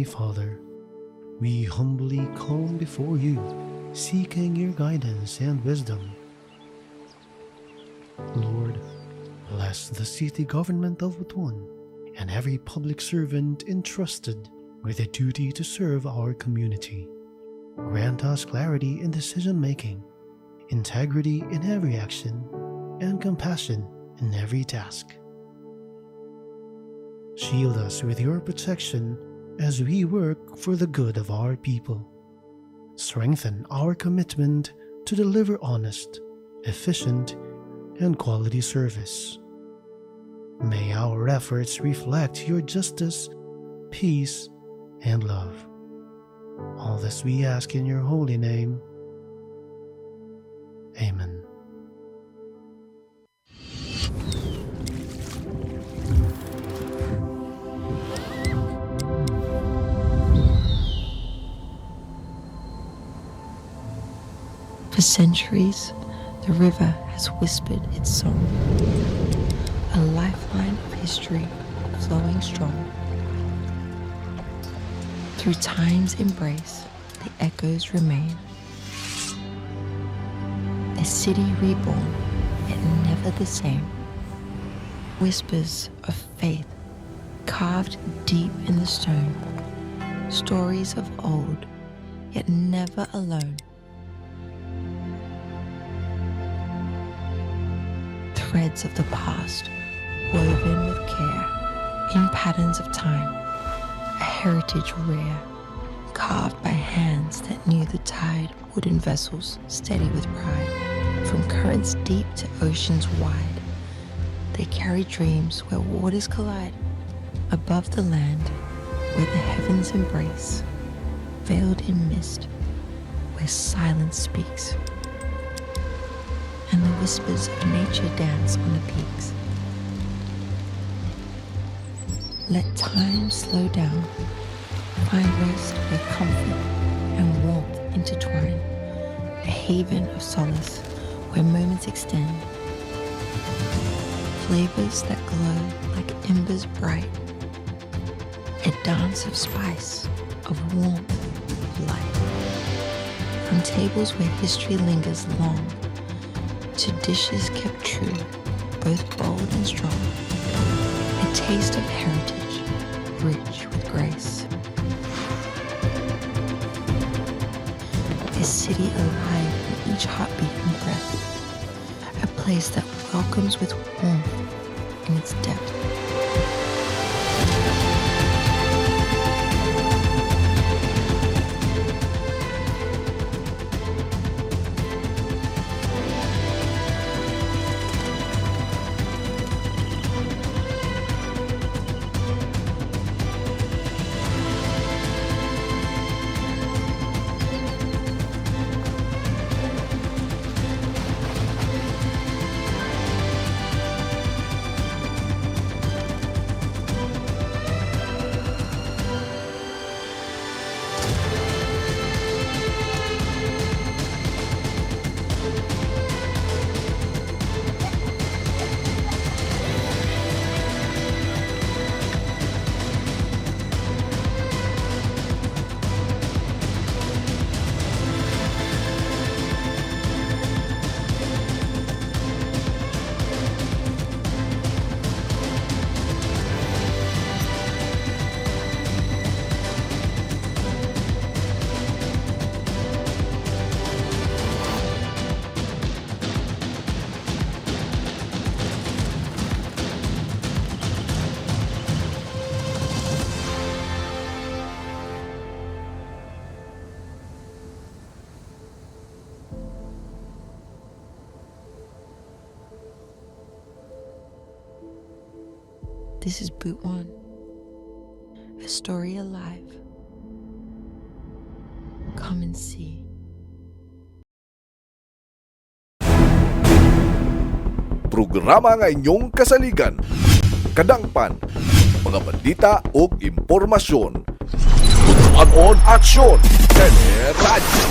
Father, we humbly come before you, seeking your guidance and wisdom. Lord, bless the city government of Butuan and every public servant entrusted with the duty to serve our community. Grant us clarity in decision making, integrity in every action, and compassion in every task. Shield us with your protection as we work for the good of our people. Strengthen our commitment to deliver honest, efficient, and quality service. May our efforts reflect your justice, peace, and love. All this we ask in your holy name. Amen. For centuries, the river has whispered its song, a lifeline of history flowing strong. Through time's embrace, the echoes remain. A city reborn, yet never the same. Whispers of faith carved deep in the stone. Stories of old, yet never alone. Threads of the past, woven with care, in patterns of time, a heritage rare, carved by hands that knew the tide, wooden vessels steady with pride. From currents deep to oceans wide, they carry dreams where waters collide. Above the land, where the heavens embrace, veiled in mist, where silence speaks, and the whispers of nature dance on the peaks. Let time slow down, find rest where comfort and warmth intertwine, a haven of solace where moments extend, flavors that glow like embers bright, a dance of spice, of warmth, of light. From tables where history lingers long, to dishes kept true, both bold and strong. A taste of heritage, rich with grace. A city alive in each heartbeat and breath. A place that welcomes with warmth in its depth. This is Boot One, a story alive. Come and see. Programa nga inyong kasaligan, kadangpan, mga balita o impormasyon. Tutuan on aksyon, Teleradyo.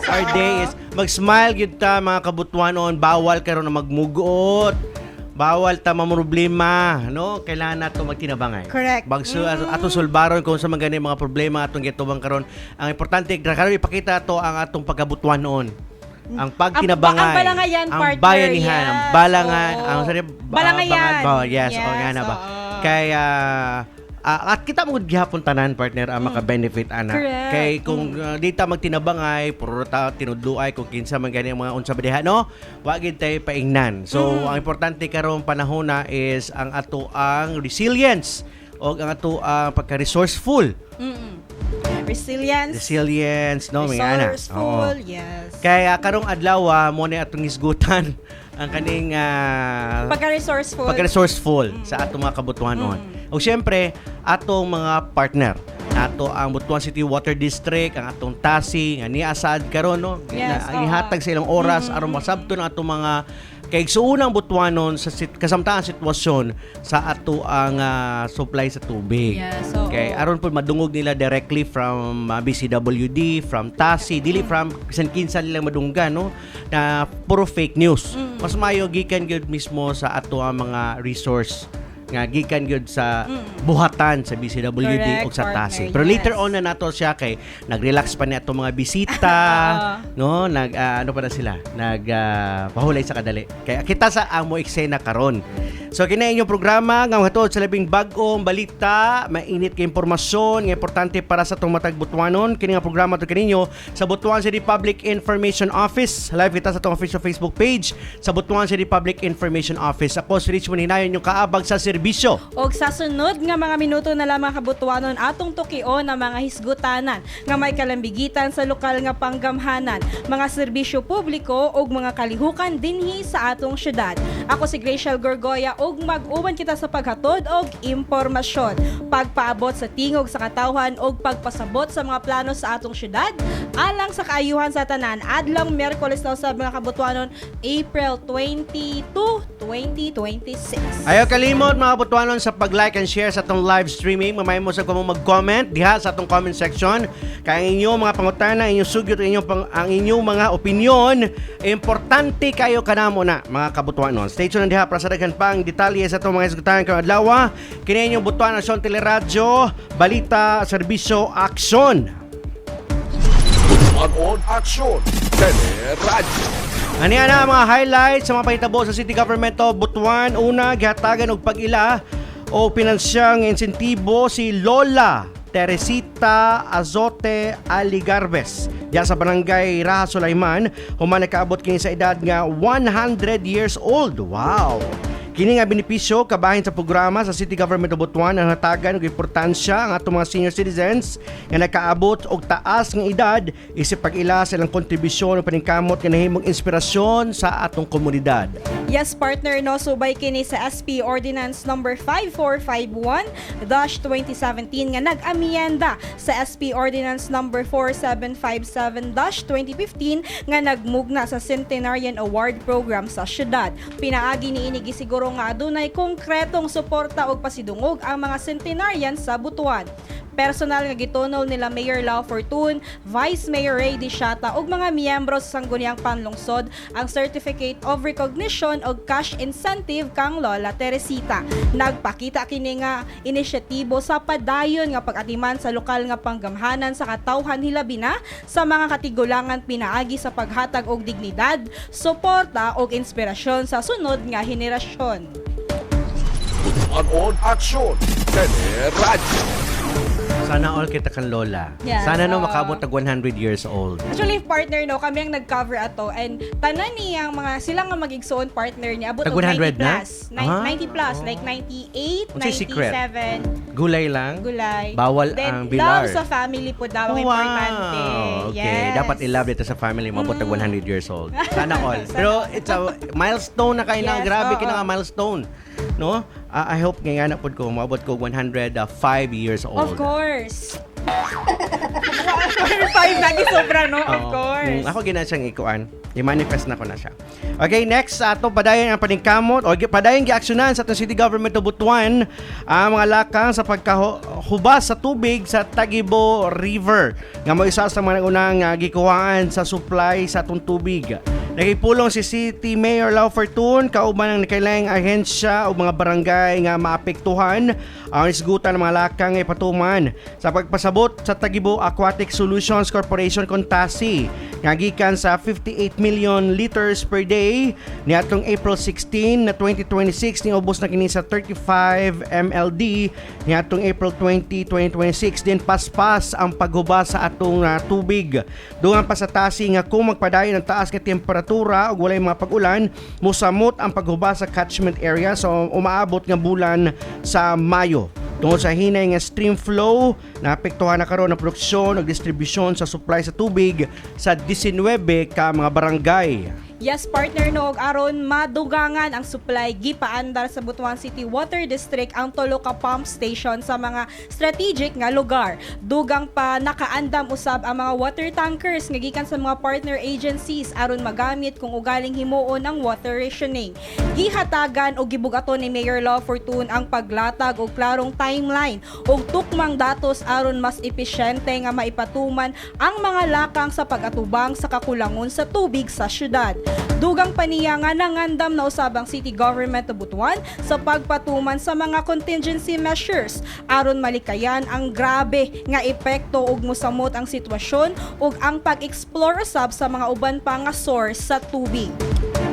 Our day is mag-smile gyud ta mga kabutwanon, bawal karon na magmugot. Bawal ta mamroblema, no? Kailangan nato magtinabangay. Correct. Bagso ato sulbaron kung sa mga mga problema atong gitubang karon. Ang importante karon ipakita to ang atong pagkabutwanon. Ang pagtinabangay. Ang balangayan, ang partner. bayanihan, ang Yes. balangan, Oo. ang Balangayan. Yes, Yes, o nga na ba. oo. Kaya at kita mo gihapon tanan partner ang maka-benefit ana. Correct. Kay kung di ta magtinabangay, puro ta tinudluay kung kinsa man gani ang mga unsa ba diha no, wa gid tay paingnan. So ang importante karon panahon na is ang ato ang resilience o ang ato ang pagka-resourceful. Resilience, No, mga ana. resourceful, yes. Kaya karong adlaw mo ni atong isgutan ang kaning pagka-resourceful sa atong mga kabutuhanon. O siyempre, atong mga partner. Ato ang Butuan City Water District, ang atong TASI, nga niasad karon no. Yes, Na ihatag sa ilang oras aron masabton ang atong mga kay suunang Butuanon sa kasamtaang sitwasyon sa ato ang supply sa tubig. Yes, oo. Kay aron po madungog nila directly from BCWD, from TASI, dili from bisan kinsa nila madunggan no na puro fake news. Mas mayo gikan gyud mismo sa ato ang mga resource nga gikan gyud sa buhatan sa BCWD o Correct, sa partner, TASI. Pero later yes. on na nato siya kay nag-relax pa ni ato mga bisita, no? Ano pa na sila? Pahulay sa kadali. Kaya kita sa amo eksena karon. So kini inyong programa nga hatod sa labing bag-ong balita, mainit kay impormasyon nga importante para sa tong matag Butuanon. Kini nga programa to kaninyo sa Butuan City Public Information Office. Live kita sa tong official Facebook page sa Butuan City Public Information Office. Ako si Richmond Hinayon yung kaabag sa serbisyo. Og sa sunod nga mga minuto na lamang kabutuanon atong tukion ang mga hisgutanan nga may kalambigitan sa lokal nga panggamhanan, mga serbisyo publiko ug mga kalihukan dinhi sa atong syudad. Ako si Graciel Gorgoya ug mag-uban kita sa paghatod og impormasyon, pagpaabot sa tingog sa katawhan ug pagpasabot sa mga plano sa atong syudad alang sa kaayuhan sa tanan adlong Miyerkules daw sa mga kabutuanon April 22, 2026. Ayaw kalimot mga Butuanon sa pag-like and share sa atong live streaming. Mamay mo sa kung mag-comment diha sa atong comment section. Kaya ang inyong mga pangutana, inyong sugyot, ang inyong mga opinion, importante kayo kanamo na mga kabutuanon. Stay tuned diha para sa daghan pang detalye sa atong mga isgutan karong adlaw. Kini inyong Butuan Nasyon Teleradyo, balita, serbisyo, aksyon. On Action, Teleradyo. Aniya na ang mga highlights sa mga pahitabo sa City Government of Butuan. Una, gihatagan og pag-ila o pinansyang insentibo si Lola Teresita Azote Aligarbes diya sa barangay Raha Sulaiman, human nakaabot kini sa edad nga 100 years old. Wow! Kini nga benepisyo kabahin sa programa sa City Government of Butuan ang hatagan og importansya ang atong mga senior citizens nga nakaabot og taas nga edad isip pag-ila sa ilang kontribusyon o paningkamot nga nahimong inspirasyon sa atong komunidad. Yes, partner, no, subay kini sa SP Ordinance number 5451-2017 nga nag-amienda sa SP Ordinance number 4757-2015 nga nagmugna sa Centenarian Award Program sa syudad. Pinaagi niini gisiguro nga adunay konkretong suporta og pasidungog ang mga centenarian sa Butuan. Personal nga gitunol nila Mayor Lau Fortun, Vice Mayor Ray Dishata ug mga miyembro sa sangguniang panlungsod ang Certificate of Recognition og cash incentive kang Lola Teresita. Nagpakita kini nga inisyatibo sa padayon nga pag-atiman sa lokal nga panggamhanan sa katawhan hilabi na sa mga katigulangan pinaagi sa paghatag og dignidad, suporta ug inspirasyon sa sunod nga henerasyon. On Action, Teleradyo. Sana all kita kan Lola. Yes, Sana no oo. makabot tag 100 years old. Actually, partner, no, kami ang nag-cover ato and tanan niyang mga sila nga magigsuon partner niya abot Tag og 100 90 na? plus. Ah. 90 plus, like 98, Unsay secret? 97, Gulay lang. gulay. Bawal Then, ang bilar. love sa family po daw ang Wow. importante. Okay, Yes. dapat i-love dito sa family mabot tag 100 years old. Sana all. Pero it's a milestone na kayo na. Yes, Grabe oo. kina nga milestone. No? I hope nga na pod ko maabot ko 105 years old. Of course. Number 5 lagi sobra, no? Of Oo. course. Ako gina siyang ikuan. I-manifest na ko na siya. Okay, next sa ato padayon ang paningkamot o padayon giaksyonan sa atong City Government of Butuan ang mga lakang sa pagkahubas sa tubig sa Tagibo River nga mo isa sa mga unang gikuhaan sa supply sa atong tubig. Nagipulong si City Mayor Lau Fortun kauban ng nakailang ahensya o mga barangay nga maapektuhan ang isgutan ng mga lakang ipatuman sa pagpasabot sa Tagibo Aquatic Solutions Corporation Contasi nga gikan sa 58 million liters per day niadtong April 16 na 2026 ni ubos na kini sa 35 MLD niadtong April 20, 2026 din paspas ang paghubas sa atong tubig. Dungan pa sa Tasi nga kung magpadayon ang taas nga temperatura ug walay mga pag-ulan mosamot ang paghubas sa catchment area so umaabot nga bulan sa Mayo. Tungod sa hinay nga stream flow, naapektuhan na karon ang produksyon ug distribusyon sa supply sa tubig sa 19 ka mga barangay. Yes, partner no, aron madugangan ang supply gipaandar sa Butuan City Water District ang tulo ka pump station sa mga strategic nga lugar. Dugang pa nakaandam usab ang mga water tankers nga gikan sa mga partner agencies aron magamit kung ugaling himuon ang water rationing. Gihatagan o gibugaton ni Mayor Lau Fortun ang paglatag og klarong timeline ug tukmang datos aron mas epesyente nga maipatuman ang mga lakang sa pag-atubang sa kakulangon sa tubig sa syudad. Dugang paniya nga nangandam na usab ang City Government of Butuan sa pagpatuman sa mga contingency measures aron malikayan ang grabe nga epekto ug mosamot ang sitwasyon ug ang pag-explore usab sa mga uban pa nga source sa tubig.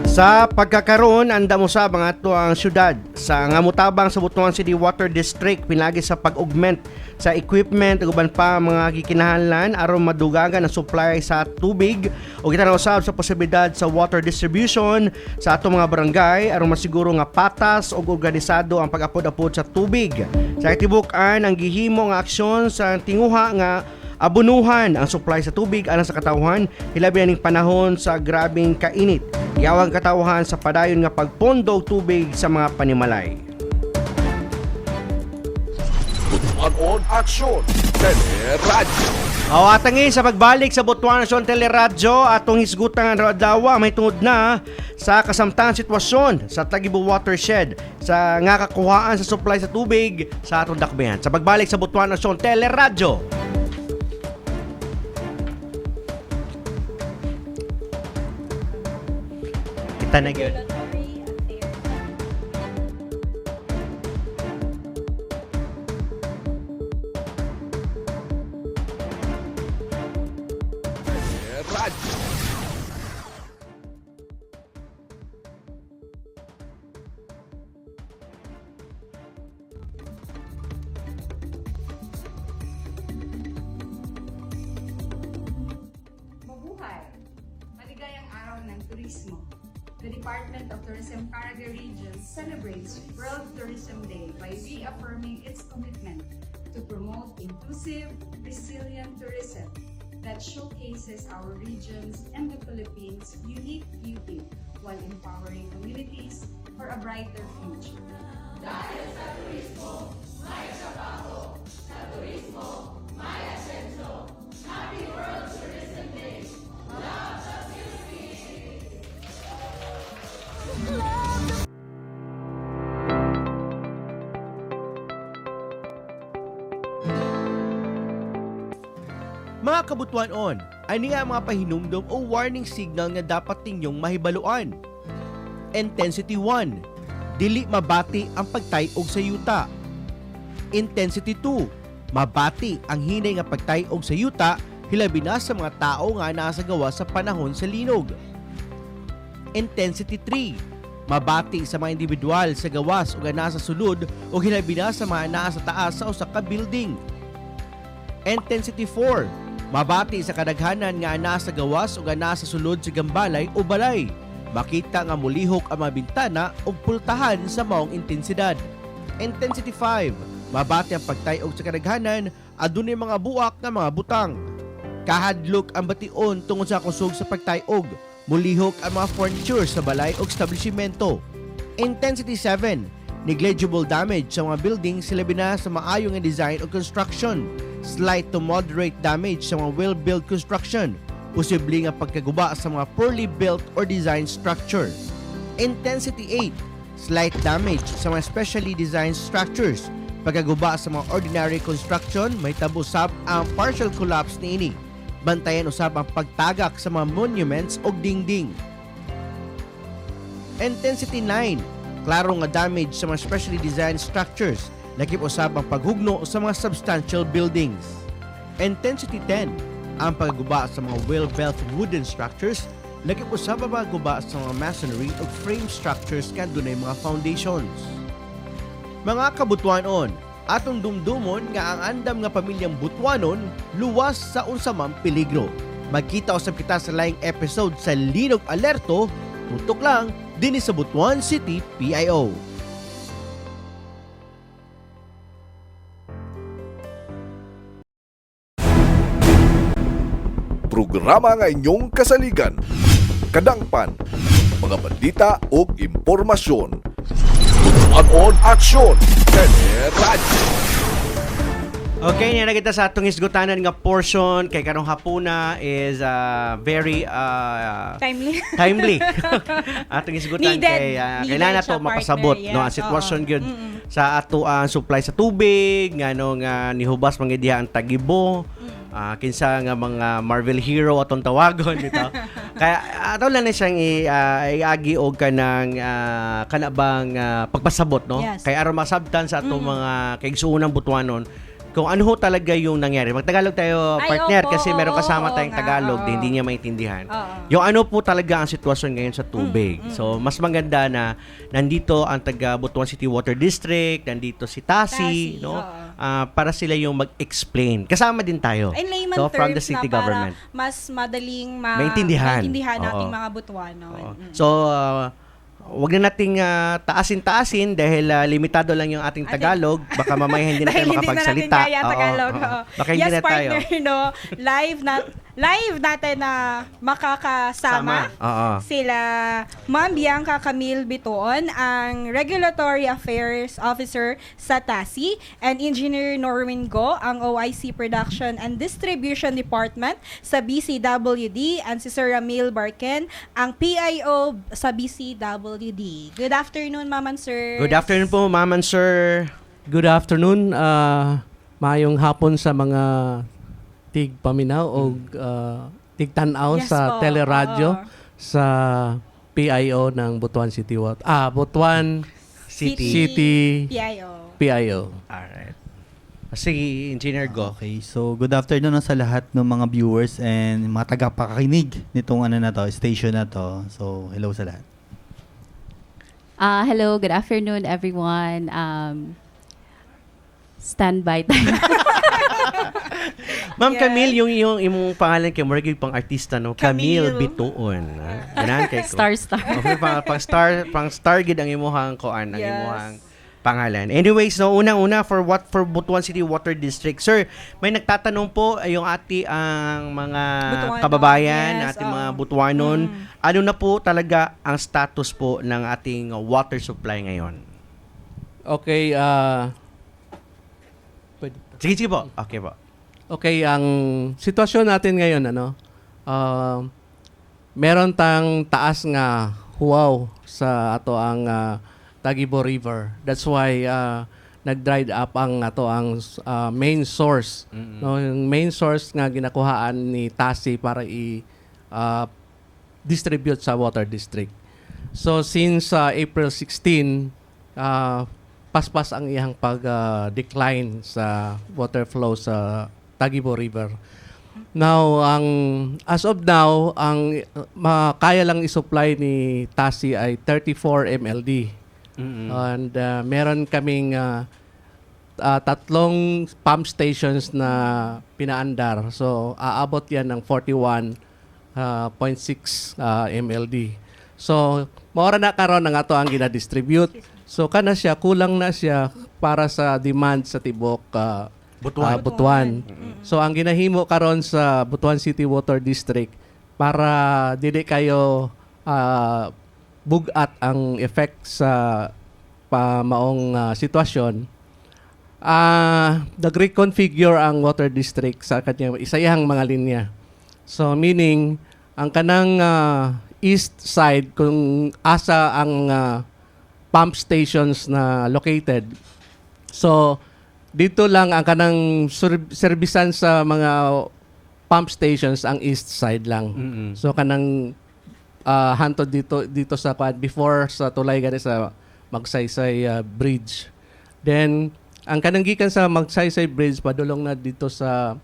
Sa pagkakaroon, andam usab ang ato ang syudad sa nga motabang sa Butuan City Water District pinagi sa pag-augment sa equipment ug uban pa mga gikinahanglan aron madugangan ang supply sa tubig ug kita na usab sa posibilidad sa water distribution sa ato mga barangay aron masiguro nga patas ug organisado ang pag-apod-apod sa tubig. Sa katibukan ang gihimo nga aksyon sa tinguha nga abunuhan ang supply sa tubig alang sa katawhan hilabi na ning panahon sa grabing kainit. Giyawang katawhan sa padayon nga pagpondo og tubig sa mga panimalay. Butuan Aksyon Teleradyo. Awatangi sa pagbalik sa Butuan Aksyon Teleradyo atong hisgutan nga dawa may tungod na sa kasamtang sitwasyon sa Tagibo Watershed sa nga kakuhaan sa supply sa tubig sa atong dakbayan. Sa pagbalik sa Butuan Aksyon Teleradyo. Kita na gyud. Radyo. Mabuhay! Maligayang araw ng turismo. The Department of Tourism Caraga Region celebrates World Tourism Day by reaffirming its commitment to promote inclusive, resilient tourism that showcases our region's and the Philippines' unique beauty while empowering communities for a brighter future. Mga kabutuanon, ani ang mga pahinumdom o warning signal nga dapat ninyong mahibaluan. Intensity 1. Dili mabati ang pagtayog sa yuta. Intensity 2. Mabati ang hinay nga pagtayog sa yuta hilabi na sa mga tao nga nasa gawa sa panahon sa linog. Intensity 3. Mabati sa mga individual sa gawas o nasa sulod o hilabi na sa mga nasa taas sa usa ka building. Intensity 4. Mabati sa kadaghanan nga nasa gawas o nasa sulod sa gambalay o balay. Makita nga mulihok ang mga bintana o pultahan sa maong intensidad. Intensity 5. Mabati ang pagtayog sa kadaghanan adunay mga buak nga mga butang. Kahadlok ang bation tungod sa kusog sa pagtayog. Mulihok ang mga furniture sa balay o establishmento. Intensity 7. Negligible damage sa mga buildings silabi na sa maayong nga design o construction. slight to moderate damage sa mga well-built construction, posibleng nga pagkaguba sa mga poorly built or designed structure. Intensity 8, slight damage sa mga specially designed structures. Pagkaguba sa mga ordinary construction, may tabusab ang partial collapse niini. Bantayan usab ang pagtagak sa mga monuments o dingding. Intensity 9, klaro nga damage sa mga specially designed structures. Lakip usab ang paghugno sa mga substantial buildings. Intensity 10, ang pagguba sa mga well-built wooden structures. Lakip usab ang pagguba sa mga masonry o frame structures kan dunay mga foundations. Mga kabutuanon, atong dumdumon nga ang andam nga pamilyang Butuanon luwas sa unsa man peligro. Magkita usab kita sa laing episode sa Linog Alerto, tutok lang dinhi sa Butuan City PIO. Programa nga inyong kasaligan. Kadangpan, mga balita o impormasyon. Butuanon aksyon, radyo. Okay, niya na kita sa atong isgutanan nga portion kay karong hapuna is very Timely. atong isgutan Needed. kay Needed kailangan siya, nato mapasabot partner. no Yes, ang sitwasyon oo. gyud sa ato ang supply sa tubig ngano nga nihubas mga diha ang tagibo. Kinsa nga mga Marvel hero atong tawagon bitaw. Kaya ato lang na siyang iagi og kanang kanabang pagpasabot no. Yes. Kay aron masabtan sa atong mga kaigsuonang Butuanon kung ano ho talaga yung nangyari. Magtagalog tayo, Ay, partner, opo, kasi meron kasama oo tayong nga, Tagalog oo. na hindi niya maintindihan. Oo. Yung ano po talaga ang sitwasyon ngayon sa tubig. So, mas maganda na nandito ang taga Butuan City Water District, nandito si Tasi, Tasi, no? oo. Para sila yung mag-explain. Kasama din tayo. In layman So, from the terms city na para government. mas madaling Maintindihan. nating Oo. mga Butuanon. Oo. So, wag na nating taasin-taasin dahil limitado lang yung ating Tagalog. Baka mamaya hindi na tayo Dahil hindi na makapagsalita. natin kaya Oo, Tagalog. oo. Oo. Baka hindi Yes, na tayo. partner, no? Live natin na makakasama Oo. sila Ma'am Bianca Camille Bitoon, ang Regulatory Affairs Officer sa TASI, and Engineer Norwin Go, ang OIC Production and Distribution Department sa BCWD, and si Sir Ramil Barken, ang PIO sa BCWD. Good afternoon, Ma'am and Sir. Good afternoon po, ma'am and sir. Good afternoon. Maayong hapon sa mga tig paminaw o tig tanaw Yes sa po, teleradyo oo. sa PIO ng Butuan City Butuan City. PIO. PIO. Alright. Sige, Engineer Go. Okay, so good afternoon na sa lahat ng mga viewers and mga tagapakinig nitong station na to. So, hello sa lahat. Hello, good afternoon everyone. Standby tayo. Ma'am Yes. Camille, yung imong pangalan kay Morgan pang artista no, Camille Camille. Bituon. Ganan kay ko. Star. Okay, pang star gid ang imong koan, ang Yes. imong pangalan. Anyways, no, unang-una for Butuan City Water District. Sir, may nagtatanong po yung ang mga Butuanon, kababayan, yes, ating mga oo. Butuanon. Ano na po talaga ang status po ng ating water supply ngayon? Okay, Sige po. Okay po. okay, ang sitwasyon natin ngayon, meron tang taas nga huwaw sa ato ang Tagibo River. That's why nag-dried up ang ato ang main source. No, yung main source nga ginakuhaan ni Tasi para distribute sa water district. So since April 16, paspas ang iyang pag-decline sa water flow sa Tagibo River. Now, as of now, ang kaya lang i-supply ni Tasi ay 34 MLD. And meron kaming tatlong pump stations na pinaandar. So, aabot yan ng 41.6 MLD. So, maura na karon ang ato ang gina-distribute. So, kulang na siya para sa demand sa tibok Butuan. So, ang ginahimo karon sa Butuan City Water District para dili kayo bugat ang effect sa maong sitwasyon, nag-reconfigure ang water district sa kanyang isayang mga linya. So meaning ang kanang east side kung asa ang pump stations na located. So dito lang ang kanang servisan sa mga pump stations ang east side lang. So kanang hantod dito sa before sa tulay gani sa Magsaysay Bridge. Then ang kanang gikan sa Magsaysay Bridge padulong na dito sa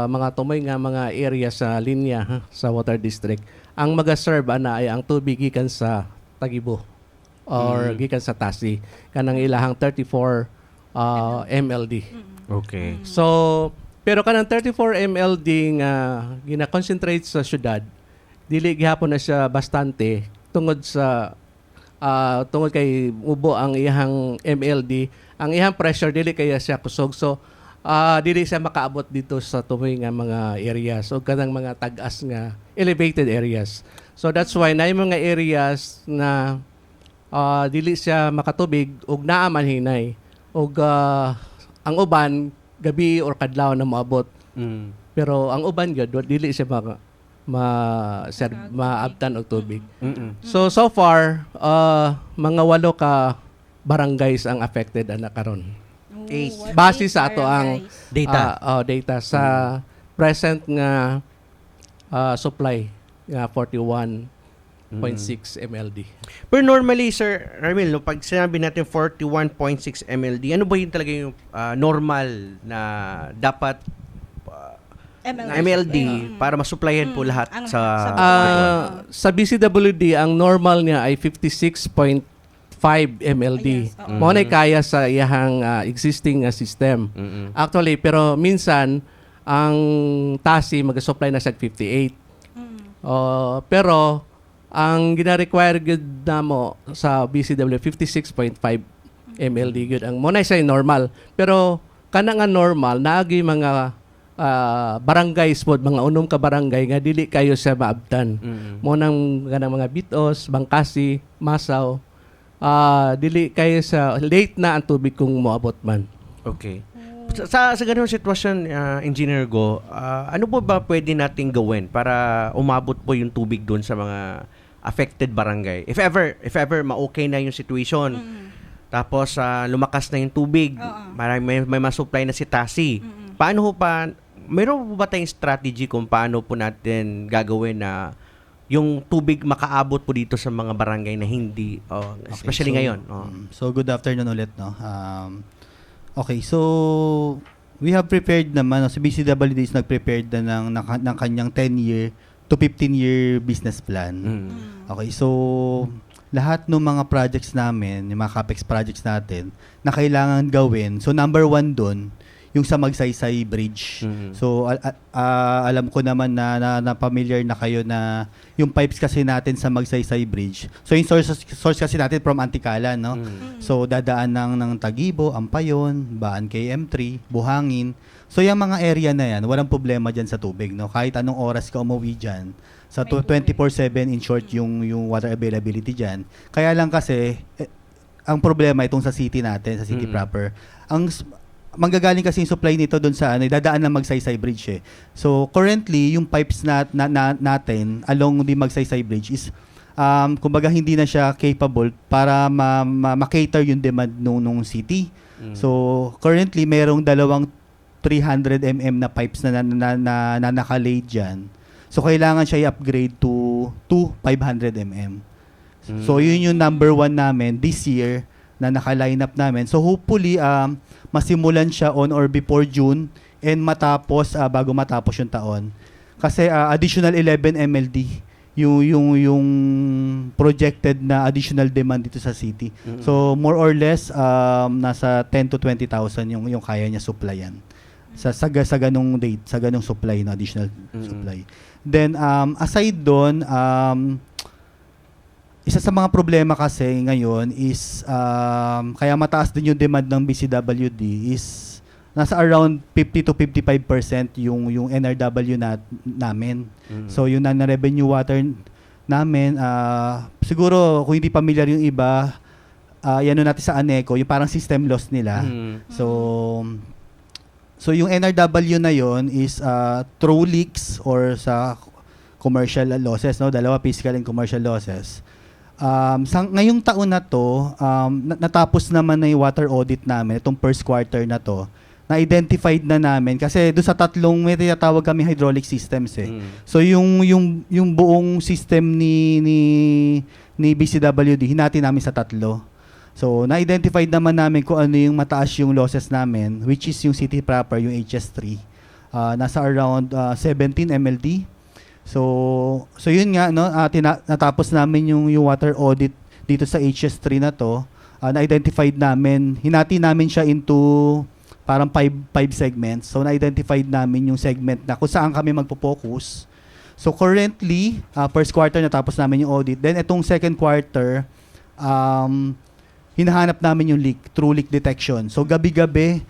mga tumoy nga mga area sa linya sa water district. Ang maga-serve ana ay ang tubig gikan sa Tagibo or gikan sa Tasi kanang ilahang 34 MLD. Okay. So pero kanang 34 MLD nga gina-concentrate sa syudad dili gihapon na siya bastante tungod sa tungod kay ubo ang iyang MLD, ang iyang pressure dili kaya siya kusog. So dili siya makaabot dito sa tumoy nga mga areas o kanang mga tag-as nga elevated areas. So that's why na mga areas na dili siya makatubig ug naa man hinay ug ang uban gabi or kadlaw na moabot. Pero ang uban gyud dili siya maabtan og tubig. So far mga 8 ka barangays ang affected ana karon. Base sa ato ang data sa present nga supply nga 41.6 MLD. Pero normally, Sir Ramil, no, pag sinabi natin 41.6 MLD, ano ba yung talaga yung normal na dapat MLD para masupplyan po lahat sa BCWD, ang normal niya ay 56.5 MLD. Mo na kaya sa iyang existing system. Actually, pero minsan ang TASI mag-supply na sa 58. Pero ang gina-require gud namo sa BCW 56.5 MLD gud ang mo na say normal. Pero kana nga normal naagi mga barangays pod, mga unom ka barangay nga dili kayo sa maabtan. Mo nang kanang mga Bitos, Bangkasi, Masaw, dili kayo sa late na ang tubig kung moabot man. Okay. Sa ganung sitwasyon, Engineer Go, ano po ba pwede nating gawin para umabot po yung tubig doon sa mga affected barangay? If ever ma-okay na yung situation, tapos lumakas na yung tubig, may masupply na si Tasi. Paano ho pa, mayroon po ba tayong strategy kung paano po natin gagawin na yung tubig makaabot po dito sa mga barangay na hindi, especially ngayon? So good afternoon ulit, no. Okay, so we have prepared naman, si BCWD is nag-prepared na ng kanyang 10-year to 15-year business plan. Okay, so lahat ng mga projects namin, yung mga CAPEX projects natin na kailangan gawin. So number 1 doon, yung sa Magsaysay Bridge. So alam ko naman na familiar na kayo na yung pipes kasi natin sa Magsaysay Bridge. So yung source kasi natin from Antikalan, no? So dadaan ng Tagibo, Ampayon, Baan KM3, Buhangin. So yung mga area na yan, walang problema diyan sa tubig, no? Kahit anong oras ka umuwi diyan. Sa 24/7 in short yung water availability diyan. Kaya lang kasi ang problema itong sa city natin, sa city proper. Ang manggagaling kasi yung supply nito doon sa dadaan ng Magsaysay Bridge eh. So currently yung pipes natin along the Magsaysay Bridge is kumbaga hindi na siya capable para ma-cater yung demand nung city. So currently merong 300 mm na pipes na nakalay diyan. So kailangan siya i-upgrade to 500 mm. So yun yung number 1 namin this year na naka-line up namin. So hopefully masimulan siya on or before June and matapos bago matapos yung taon. Kasi additional 11 MLD yung projected na additional demand dito sa city. So more or less nasa 10 to 20,000 yung kaya niya supplyan. Sa ganung date, sa ganung supply na additional supply. Then aside doon, isa sa mga problema kasi ngayon is kaya mataas din yung demand ng BCWD is nasa around 50 to 55% yung NRW namin. So yung na-revenue water namin, siguro kung hindi familiar yung iba, yan natin sa ANECO, yung parang system loss nila. So yung NRW na yon is through leaks or sa commercial losses, no? Dalawa, physical and commercial losses. Ngayong taon na to, natapos naman na yung water audit namin, itong first quarter na to, na-identified na namin kasi doon sa tatlong may tinatawag kami hydraulic systems eh. So yung buong system ni BCWD hinati namin sa tatlo. So na-identified naman namin kung ano yung mataas yung losses namin, which is yung city proper, yung HS3. Nasa around 17 MLD. So yun nga, no, natapos namin yung water audit dito sa HS3 na to. Na-identified namin, hinati namin siya into parang five segments. So na-identified namin yung segment na kung saan kami magpo-focus. So currently, first quarter natapos namin yung audit. Then itong second quarter, hinahanap namin yung leak, true leak detection. So gabi-gabi,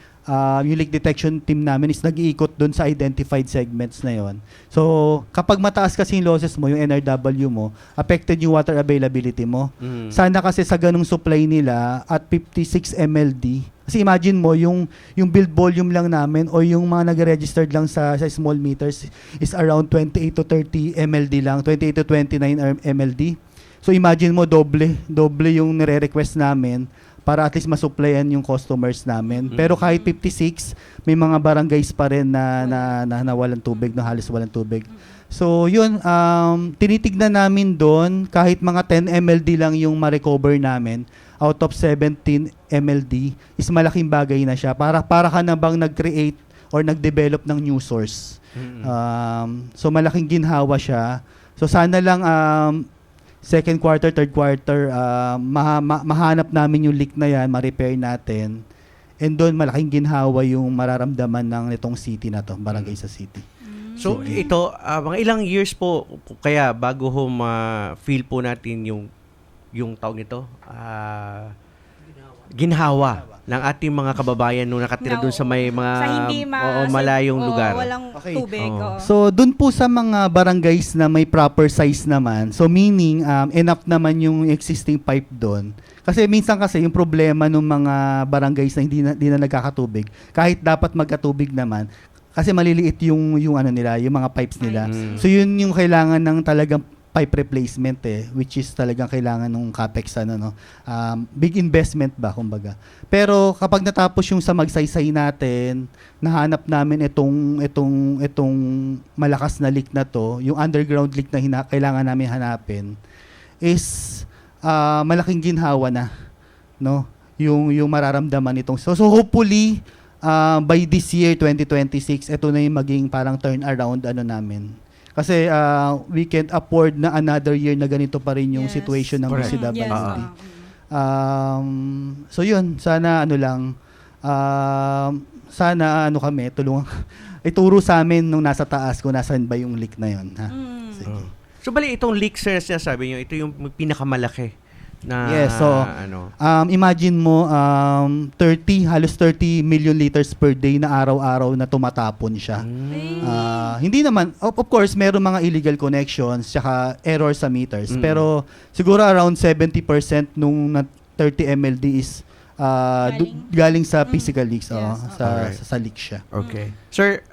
yung leak detection team namin is nag-iikot doon sa identified segments na yon. So kapag mataas kasi yung losses mo, yung NRW mo, affected yung water availability mo. Sana kasi sa ganung supply nila at 56 MLD, kasi imagine mo, yung build volume lang namin o yung mga nag-registered lang sa small meters is around 28 to 30 MLD lang, 28 to 29 MLD. So imagine mo, doble yung nire-request namin para at least masupplyan yung customers namin. Pero kahit 56, may mga barangays pa rin na walang tubig, no, halos walang tubig. So yun, tinitignan namin doon, kahit mga 10 MLD lang yung ma-recover namin, out of 17 MLD, is malaking bagay na siya. Para ka na bang nag-create or nag-develop ng new source. So malaking ginhawa siya. So sana lang second quarter, third quarter, mahanap namin yung leak na yan, ma-repair natin. And doon, malaking ginhawa yung mararamdaman ng itong city na to, barangay sa city. So ito, mga ilang years po kaya bago ma-feel po natin yung tawag nito, ginhawa ng ating mga kababayan nung nakatira doon sa may mga sa hindi malayong lugar. Walang tubig. So, dun po sa mga barangays na may proper size naman, so meaning, enough naman yung existing pipe doon. Kasi minsan kasi yung problema ng mga barangays na hindi na nagkakatubig, kahit dapat magkatubig naman, kasi maliliit yung ano nila, yung mga pipes nila. So, yun yung kailangan ng talagang pipe replacement which is talagang kailangan ng capex big investment ba kumbaga. Pero kapag natapos yung sa magsaysay natin, nahanap namin itong malakas na leak na to, yung underground leak na kailangan namin hanapin is malaking ginhawa na, no, yung mararamdaman nitong so hopefully by this year 2026 ito na yung maging parang turnaround namin. Kasi we can't afford na another year na ganito pa rin yung situation ng BCWD. So yun, sana sana kami tulungan ituro sa amin nung nasa taas kung nasaan ba yung leak na yun. Sige. So bali itong leak, sir, sabi niyo, ito yung pinakamalaki na yes, so imagine mo halos 30 million liters per day na araw-araw na tumatapon siya. Hindi naman, of course, meron mga illegal connections tsaka error sa meters. Pero siguro around 70% nung 30 MLD is galing sa physical leaks. Sa leak siya. Okay. Sir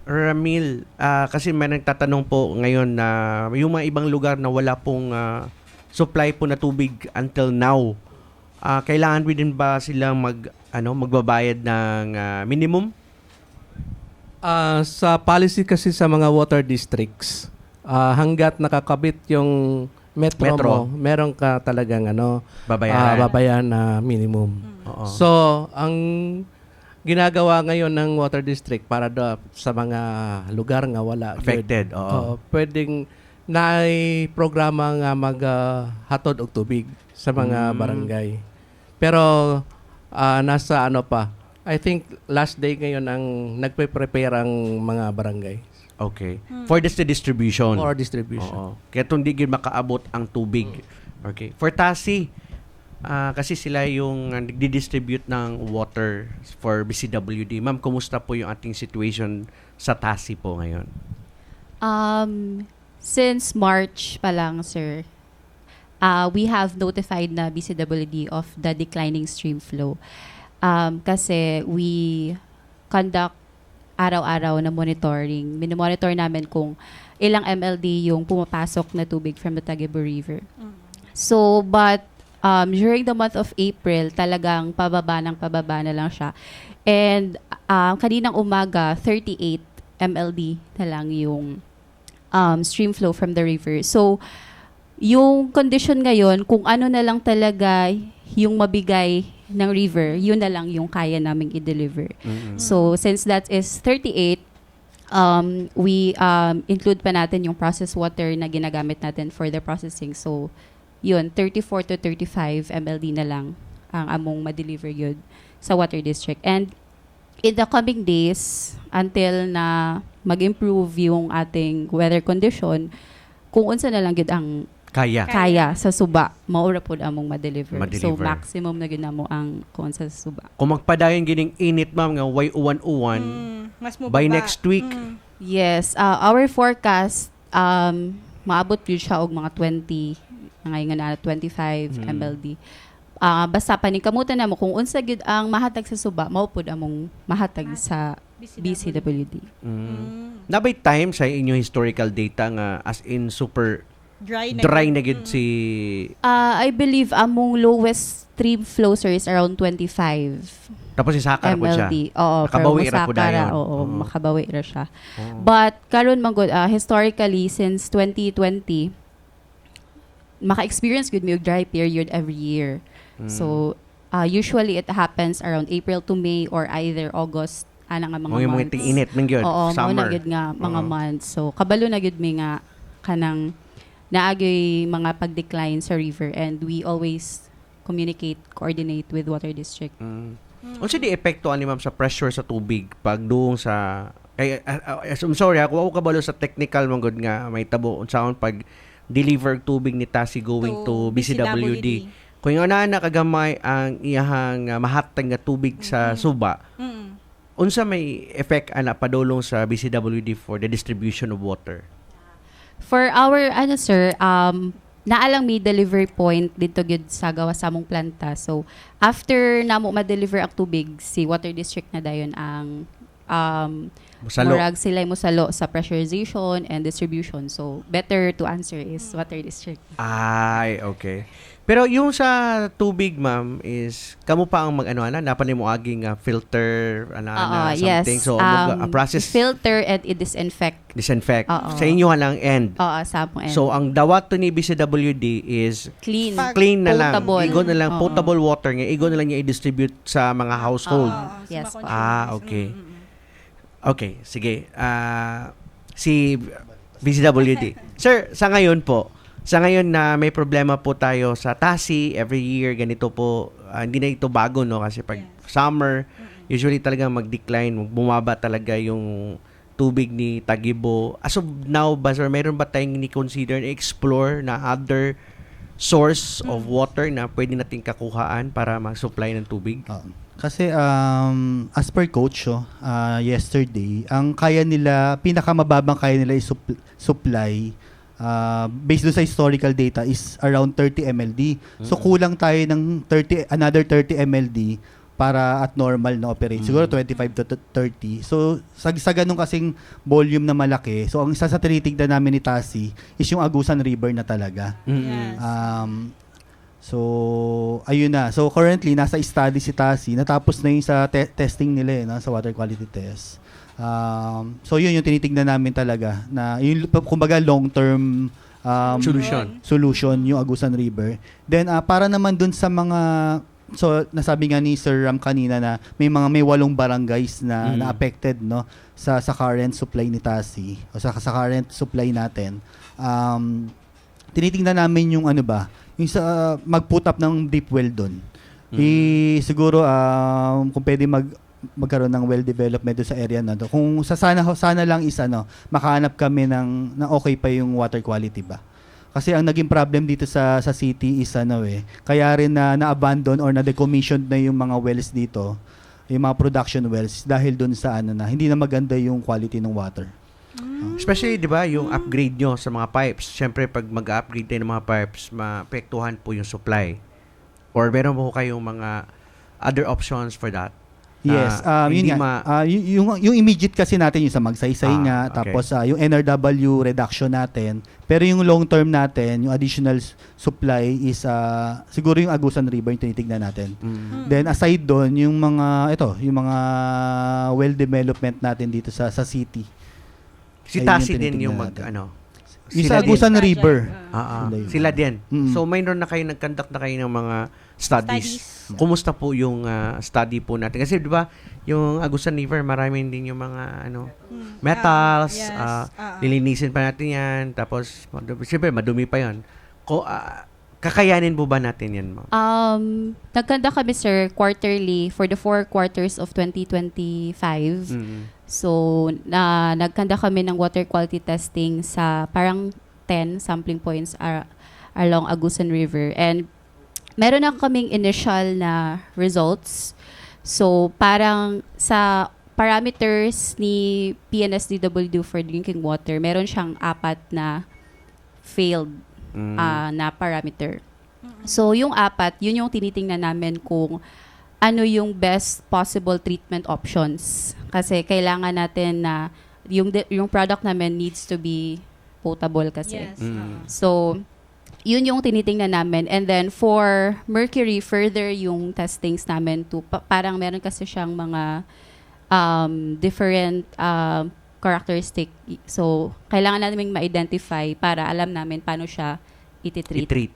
Ramil, kasi may nagtatanong po ngayon na yung mga ibang lugar na wala pong supply po na tubig until now, kailangan din ba silang magbabayad ng minimum? Sa policy kasi sa mga water districts, hanggat nakakabit yung metro mo, meron ka talagang babayaran na minimum. So, ang ginagawa ngayon ng water district para sa mga lugar nga wala affected, pwedeng programa nga maghatod og tubig sa mga barangay. Pero nasa I think last day ngayon ang nagpe-prepare ang mga barangay. Okay. For this distribution. For distribution. Kaya hindi makaabot ang tubig. Okay. For TASI, kasi sila yung nagdi-distribute ng water for BCWD. Ma'am, kumusta po yung ating situation sa TASI po ngayon? Since March pa lang, sir, we have notified na BCWD of the declining stream flow. Kasi we conduct araw-araw na monitoring. Minomonitor namin kung ilang MLD yung pumapasok na tubig from the Tagibo River. So, but during the month of April, talagang pababa na lang siya. And kaninang umaga, 38 MLD na lang yung stream flow from the river. So, yung condition ngayon, kung ano na lang talaga yung mabigay ng river, yun na lang yung kaya naming i-deliver. So, since that is 38, we include pa natin yung processed water na ginagamit natin for the processing. So, yun, 34 to 35 MLD na lang ang among ma-deliver yun sa water district. And in the coming days, until na mag-improve yung ating weather condition, kung unsa na lang yun ang kaya sa suba, maura po among ma-deliver. So, maximum na yun mo ang kung unsa sa suba. Kung magpadayon gining init, ma'am, nga way uwan-uwan, Mas mo by baba. next week, Yes, our forecast, maabot yun siya og mga 20, ngayon na 25 MLD. Basta paningkamutan na mo, kung unsa gyud ang mahatag sa suba, maupod among mahatag sa BCWD. nabay time sa inyong historical data nga as in super dry na gyud si I believe among lowest stream flow sir is around 25 tapos isaka na po siya. MLD. Oo, Makabawi pero ra po musaka dayon. Oo, makabawi ra siya. But karon man gud historically since 2020 maka-experience gud mi og dry period every year. So usually it happens around April to May or either August ana nga mga Mga months. init man gyud, Oo, summer. mao na gyud nga mga months. So kabalo na gyud mi nga kanang naagay mga pag-decline sa river and we always communicate, coordinate with water district. Unsa di epekto ani ma'am sa pressure sa tubig pag doon sa kay I'm sorry ako ako kabalo sa technical man gud nga may tabo unsaon pag deliver tubig ni Tasi going to BCWD. Kung yung ana kagamay ang iyahang mahatag nga tubig sa suba. Unsa may effect ana padulong sa BCWD for the distribution of water? For our sir, naalang may delivery point dito gyud sa gawas sa among planta. So after namo ma-deliver ang tubig, si water district na dayon ang Musalo. murag sila mo salo sa pressurization and distribution. So better to answer is water district. Ay, okay. Pero yung sa tubig, ma'am, is kamo pa ang mag-ano ana napan mo aging filter ana something. Yes. So a process filter and disinfect. Sa inyo lang end. Oo, sa among end. So ang dawat to ni BCWD is clean. clean na lang. Potable. Igo na lang Oo. potable water nga igo na lang niya i-distribute sa mga household. Yes po. Okay. Okay, sige. Si BCWD. Sir, sa ngayon na may problema po tayo sa Tasi every year, ganito po, hindi na ito bago, no? Kasi pag summer, usually talaga mag-decline, bumaba talaga yung tubig ni Tagibo. As of now ba, sir, mayroon ba tayong ni-consider, explore na other source of water na pwede nating kakuhaan para mag-supply ng tubig? Kasi as per coach yesterday, ang kaya nila, pinakamababang kaya nila is supply based doon sa historical data is around 30 MLD. So kulang tayo ng another 30 MLD para at normal na operate. Siguro 25 to 30. So sa ganung kasing volume na malaki, so ang isa sa tinitignan namin ni Tasi is yung Agusan River na talaga. Yes. So, ayun na. So, currently, nasa study si Tasi. Natapos na yung sa testing nila, sa water quality test. So, yun yung tinitignan namin talaga. Na, yung, kumbaga, long-term solution yung Agusan River. Then, para naman dun sa mga... So, nasabi nga ni Sir Ram kanina na may 8 barangays na affected, no? Sa current supply ni Tasi. O sa current supply natin. Tinitingnan namin yung yung sa mag-put up ng deep well doon. Siguro kung pwede magkaroon ng well development doon sa area na doon. Kung sana lang is makahanap kami ng okay pa yung water quality ba. Kasi ang naging problem dito sa city is kaya rin na-abandon or na-decommissioned na yung mga wells dito, yung mga production wells dahil doon sa hindi na maganda yung quality ng water. Especially, di ba, yung upgrade nyo sa mga pipes. Siyempre, pag mag-upgrade tayo ng mga pipes, maapektuhan po yung supply. Or meron po kayong mga other options for that? Yes, yun hindi nga. Yung immediate kasi natin yung sa magsaysay nga, okay. tapos yung NRW reduction natin. Pero yung long term natin, yung additional supply is siguro yung Agusan River yung tinitignan natin. Then aside doon, yung mga well development natin dito sa city. Si Ayun Tasi yung din yung tinitignan natin. Yung sila sa Agusan din. River. Sila din. Mm. So, mayroon na kayo, nag-conduct na kayo ng mga studies. Kumusta po yung study po natin? Kasi, di ba, yung Agusan River, marami din yung mga, metals, lilinisin pa natin yan, tapos, siyempre, madumi pa yan. Kakayanin po ba natin yan, ma'am? Nagkanda kami, sir, quarterly for the 4 quarters of 2025. So, nagkanda kami ng water quality testing sa parang 10 sampling points along Agusan River. And meron na kaming initial na results. So, parang sa parameters ni PNSDWD for drinking water, meron siyang 4 na failed na parameter. So, yung 4, yun yung tinitingnan namin kung ano yung best possible treatment options. Kasi kailangan natin na yung product namin needs to be potable kasi. Yes. So, yun yung tinitingnan namin. And then for mercury, further yung testings namin to parang meron kasi siyang mga different characteristic. So, kailangan namin ma-identify para alam namin paano siya i-treat.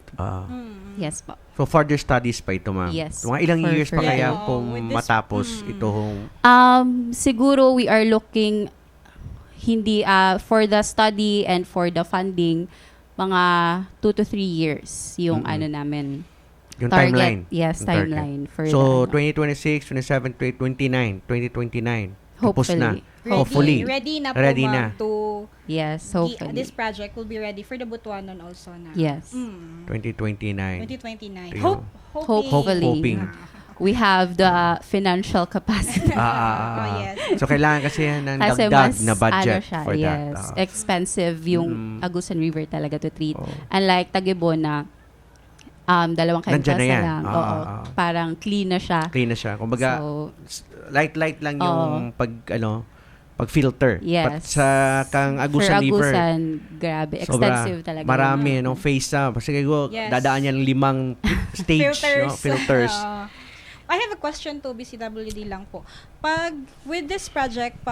Yes po. So, further studies pa ito, ma'am? Yes. Mga ilang years pa further. kaya Yeah. kung With this- matapos itong... Siguro we are looking hindi for the study and for the funding mga 2 to 3 years yung ano namin. Yung target. timeline. Yes, Yung target. timeline for So, the, 2026, 27, 2029. Tapos na. Hopefully. Hopefully. Ready na po, Ready ma'am, na. to... Yes, hopefully. This project will be ready for the Butuanon also na. Yes. 2029. 2029. Ayun. Hopefully. Hoping. We have the financial capacity. Yes. So, kailangan kasi ng Kasi dagdag mas na budget siya, for yes, that. expensive yung Agusan River talaga to treat. Oh. Unlike Tagibon na 2 Nandyan na yan. lang. Oo, parang clean na siya. Clean na siya. Kumbaga, So, light lang yung pag-filter. Yes. But sa kang Agusan for River, Agusan, grabe. Extensive talaga. marami, phase na. Kasi Yes. dadaan yan 5 stage. Filters. I have a question to BCWD lang po. With this project,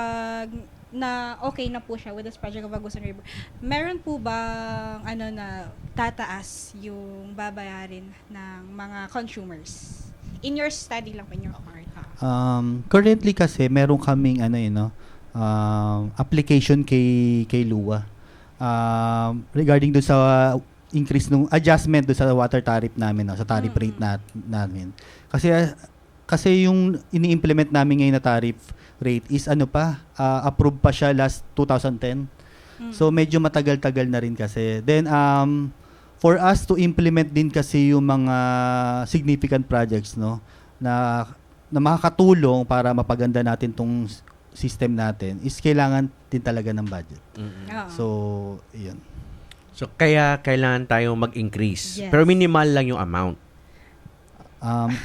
na okay na po siya with this project of Agusan River, meron po bang na tataas yung babayarin ng mga consumers? In your study lang po, in your part. Currently kasi meron kaming application kay LUA regarding do sa increase nung adjustment do sa water tariff namin, sa tariff rate namin. Kasi yung ini-implement namin ngayon na tariff rate is approved pa siya last 2010. So medyo matagal-tagal na rin kasi. Then for us to implement din kasi yung mga significant projects na makakatulong para mapaganda natin tong system natin is kailangan din talaga ng budget. So, yun. So, kaya kailangan tayong mag-increase. Yes. Pero minimal lang yung amount.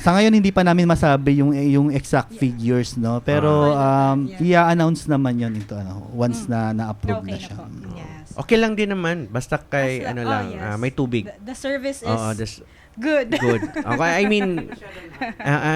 Sa ngayon hindi pa namin masabi yung exact figures, pero i-announce naman yun ito once na na-approve Okay na na siya. po. Yes. Okay lang din naman. Basta kay, Yes. may tubig. The service is That's good. good. Okay, I mean,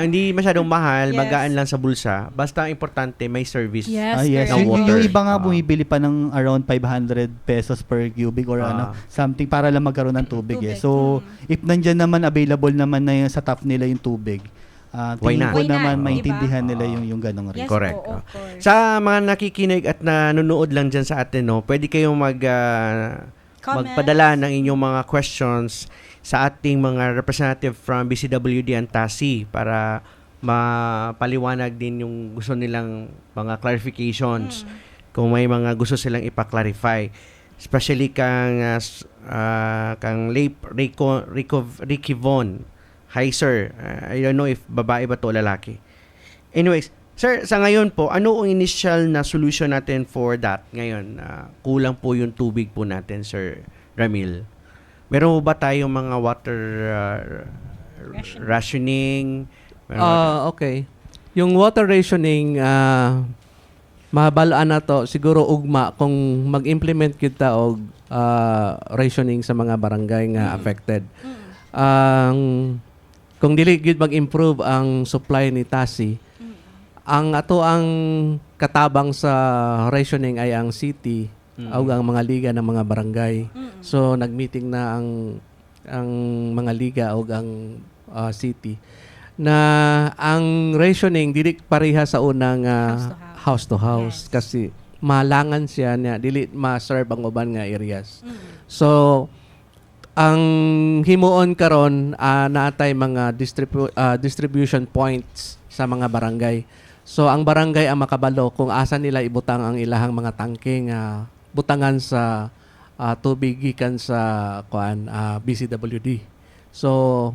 hindi masyadong mahal, Yes. magaan lang sa bulsa. Basta ang importante, may service. Yes, Yes. ng water. Yung iba nga bumibili pa ng around 500 pesos per cubic or something para lang magkaroon ng tubig. Tubig. So, if nandyan naman, available naman na sa tap nila yung tubig, Why tingin not? ko Why not? naman Diba? maintindihan nila yung ganong Yes rate. Correct. po, of course. Sa mga nakikinig at nanonood lang dyan sa atin, pwede kayong Comment. magpadala ng inyong mga questions sa ating mga representative from BCWD and TASI para mapaliwanag din yung gusto nilang mga clarifications kung may mga gusto silang ipa-clarify. Especially kang Ricky Von. Hi sir, I don't know if babae ba to o lalaki. Anyways, Sir, sa ngayon po, ano ang initial na solution natin for that ngayon? Kulang po yung tubig po natin, Sir Ramil. Meron po ba tayong mga water rationing? Okay. Yung water rationing, mabalaan na to, siguro ugma kung mag-implement kita og rationing sa mga barangay nga affected. Kung dili gid mag-improve ang supply ni Tasi, ang ato ang katabang sa rationing ay ang city o ang mga liga ng mga barangay. So nagmeeting na ang mga liga o ang city na ang rationing dili pareha sa unang house to house kasi malangan siya na dili ma-serve ang uban nga areas. So ang himuon karon naatay mga distribution points sa mga barangay. So ang barangay ang makabalo kung asa nila ibutang ang ilahang mga tangke nga butangan sa tubig gikan sa BCWD. So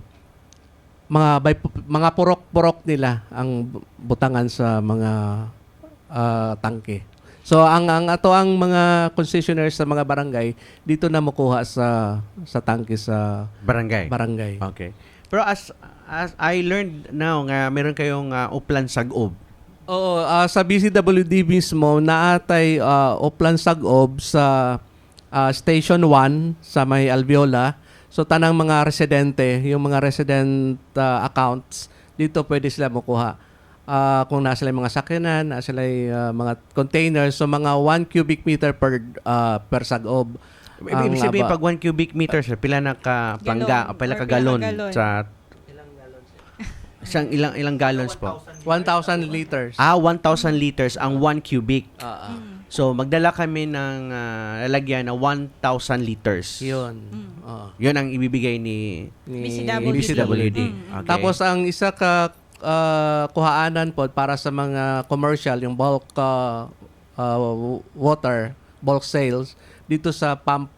mga purok-purok nila ang butangan sa mga tangke. So ang ato ang mga concessionaires sa mga barangay dito na makuha sa tangke sa barangay. Okay. Pero as I learned now nga meron kayong uplan sag-ob. Oo, sa BCWD mismo naatay uplan sag-ob sa Station 1 sa may Alveola. So tanang mga residente, yung mga resident accounts dito pwede sila makuha. Kung nasa sila mga sakyanan, nasa sila mga containers, so mga 1 cubic meter per sag-ob. Ibig sabihin pag 1 cubic meter sir, pila na ka pangga o pila ka galon sa ilang gallons po? 1,000 liters. 1,000 liters ang 1 cubic. So magdala kami ng lalagyan na 1,000 liters. Yun. Yun ang ibibigay ni BCWD. Okay. Tapos ang isa ka kuhaanan po para sa mga commercial, yung bulk water, bulk sales, dito sa pump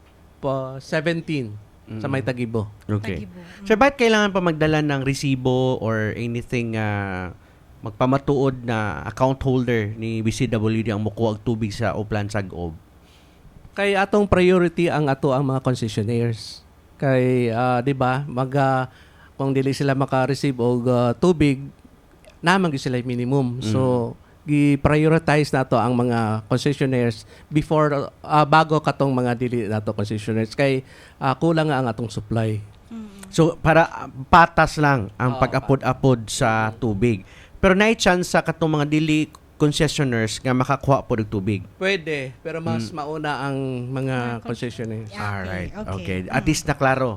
17 sa may Tagibo. Okay. Sir, bakit kailangan pa magdala ng resibo or anything magpamatuod na account holder ni BCWD ang mukuha og tubig sa Uplan Sag-ob? Kay atong priority ang ato ang mga concessionaires. Kay, di ba, kung dili sila maka-receive og tubig, naman sila minimum. So, gi-prioritize nato ang mga concessionaires before bago katong mga dili nato concessionaires kay kulang nga ang atong supply. So para patas lang ang pag-apod-apod sa tubig. Pero naay chance sa katong mga dili concessionaires nga makakuha po og tubig. Pwede, pero mas mauna ang mga concessionaires. Alright. Okay. At least na klaro.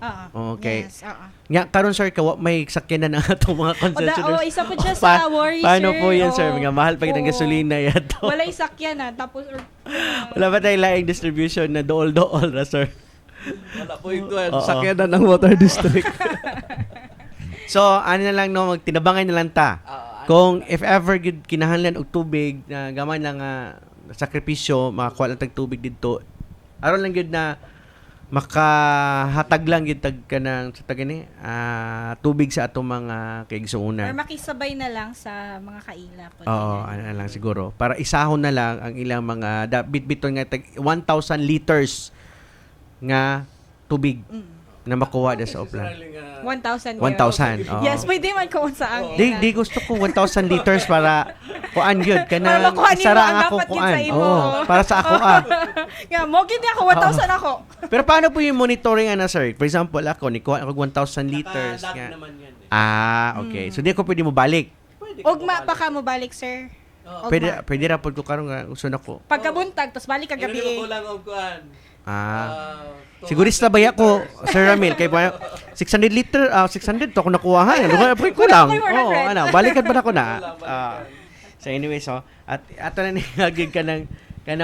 Okay. Yes, Nga karon sir may sakyanan ang atong mga concessionaires. isa po dyan sa worry, paano sir. po yan, sir? Mga mahal pa ng gasolina yan. Wala isakyan tapos Wala ba tayong laing distribution na dool-dool na, sir? Wala po ito. Sakyanan ng water district. So, ano na lang, no? Magtinabangan na lang ta. Kung if ever kinahanglan og tubig na gamay lang sakripisyo, makakuha lang tag tubig dito. Aron lang gyud na makahatag lang gyud tag kanang sa tagani tubig sa atong mga kaigsuonan. or makisabay na lang sa mga kaila po. Oo, ano na lang siguro. Para isahon na lang ang ilang mga bit-biton nga tag 1,000 liters nga tubig na makuha da sa Uplan. 1,000. 1,000. Oo. Yes, pwede man ko sa ang Di gusto ko 1,000 liters para kuan gyud Para kana makuha nimo isara ang ako dapat gid kuan. sa imo. Para sa ako Nga mo gid ako 1,000 ako. Pero paano po yung monitoring sir? For example, ako nikuha ako 1,000 liters nga. Okay. So di ako pwede mo balik. Ugma pa ka mo balik, sir. Pwede ra pod ko karon nga gusto nako. Pagkabuntag tapos balik ka gabi. Sigurista ba ako, Sir Ramil, kay 600 liter, 600 to ako nakuha ha. Ano ko kulang. Oo, balikan pa na ko na. So anyway, so at ato na nihagig ka ng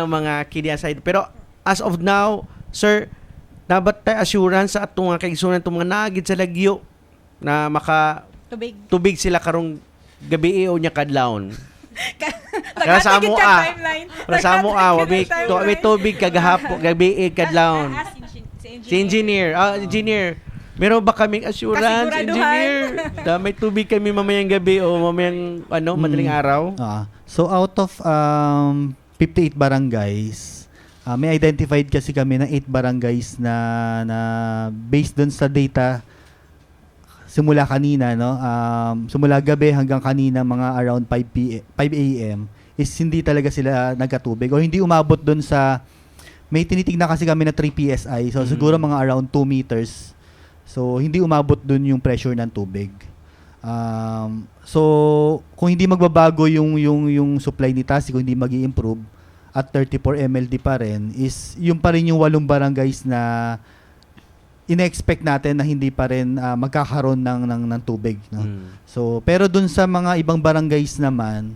mga kidiya side. Pero as of now, sir, dapat tay assurance sa atong mga kaigsunan atong mga naagid sa lagyo na maka tubig sila karong gabi o nya kadlawon. Kaya sa amo Para sa amo wabi tubig kagahapo gabi kadlawon. Si engineer, Meron ba kaming assurance, Kasiguraduhan. engineer? Na may tubig kami mamayang gabi o mamayang madaling araw? So out of 58 barangays, may identified kasi kami na 8 barangays na based dun sa data simula kanina, no? Simula gabi hanggang kanina mga around 5 a.m. is hindi talaga sila nagkatubig o hindi umabot dun sa may tinitignan kasi kami na 3 PSI. So siguro mga around 2 meters. So hindi umabot dun yung pressure ng tubig. So kung hindi magbabago yung supply ni TASI, kung hindi magi-improve at 34 MLD pa rin, is yung pa rin yung 8 barangays na ina-expect natin na hindi pa rin magkakaroon ng tubig, no? So pero dun sa mga ibang barangays naman,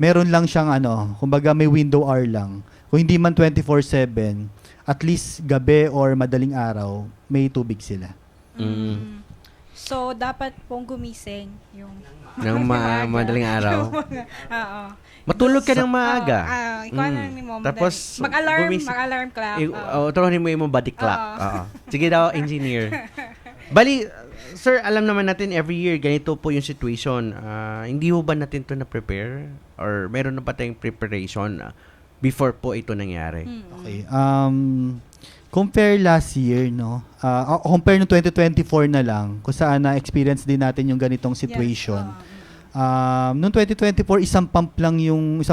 meron lang siyang kumbaga may window hour lang. Kung hindi man 24/7, at least gabi or madaling araw, may tubig sila. So, dapat pong gumising yung Ng madaling araw. Oo. Matulog ka ng maaga. Ikaw na ni mo. Tapos, mag-alarm gumising. mag-alarm clock. Turunin mo yung body clock. Oo. Sige daw, engineer. Bali, sir, alam naman natin every year, ganito po yung situation. Hindi ho ba natin to na-prepare? Or meron na ba tayong preparation before po ito nangyari? Okay. Compare last year, no? Compare no 2024 na lang, kung saan na-experience din natin yung ganitong situation. Noong 2024, isang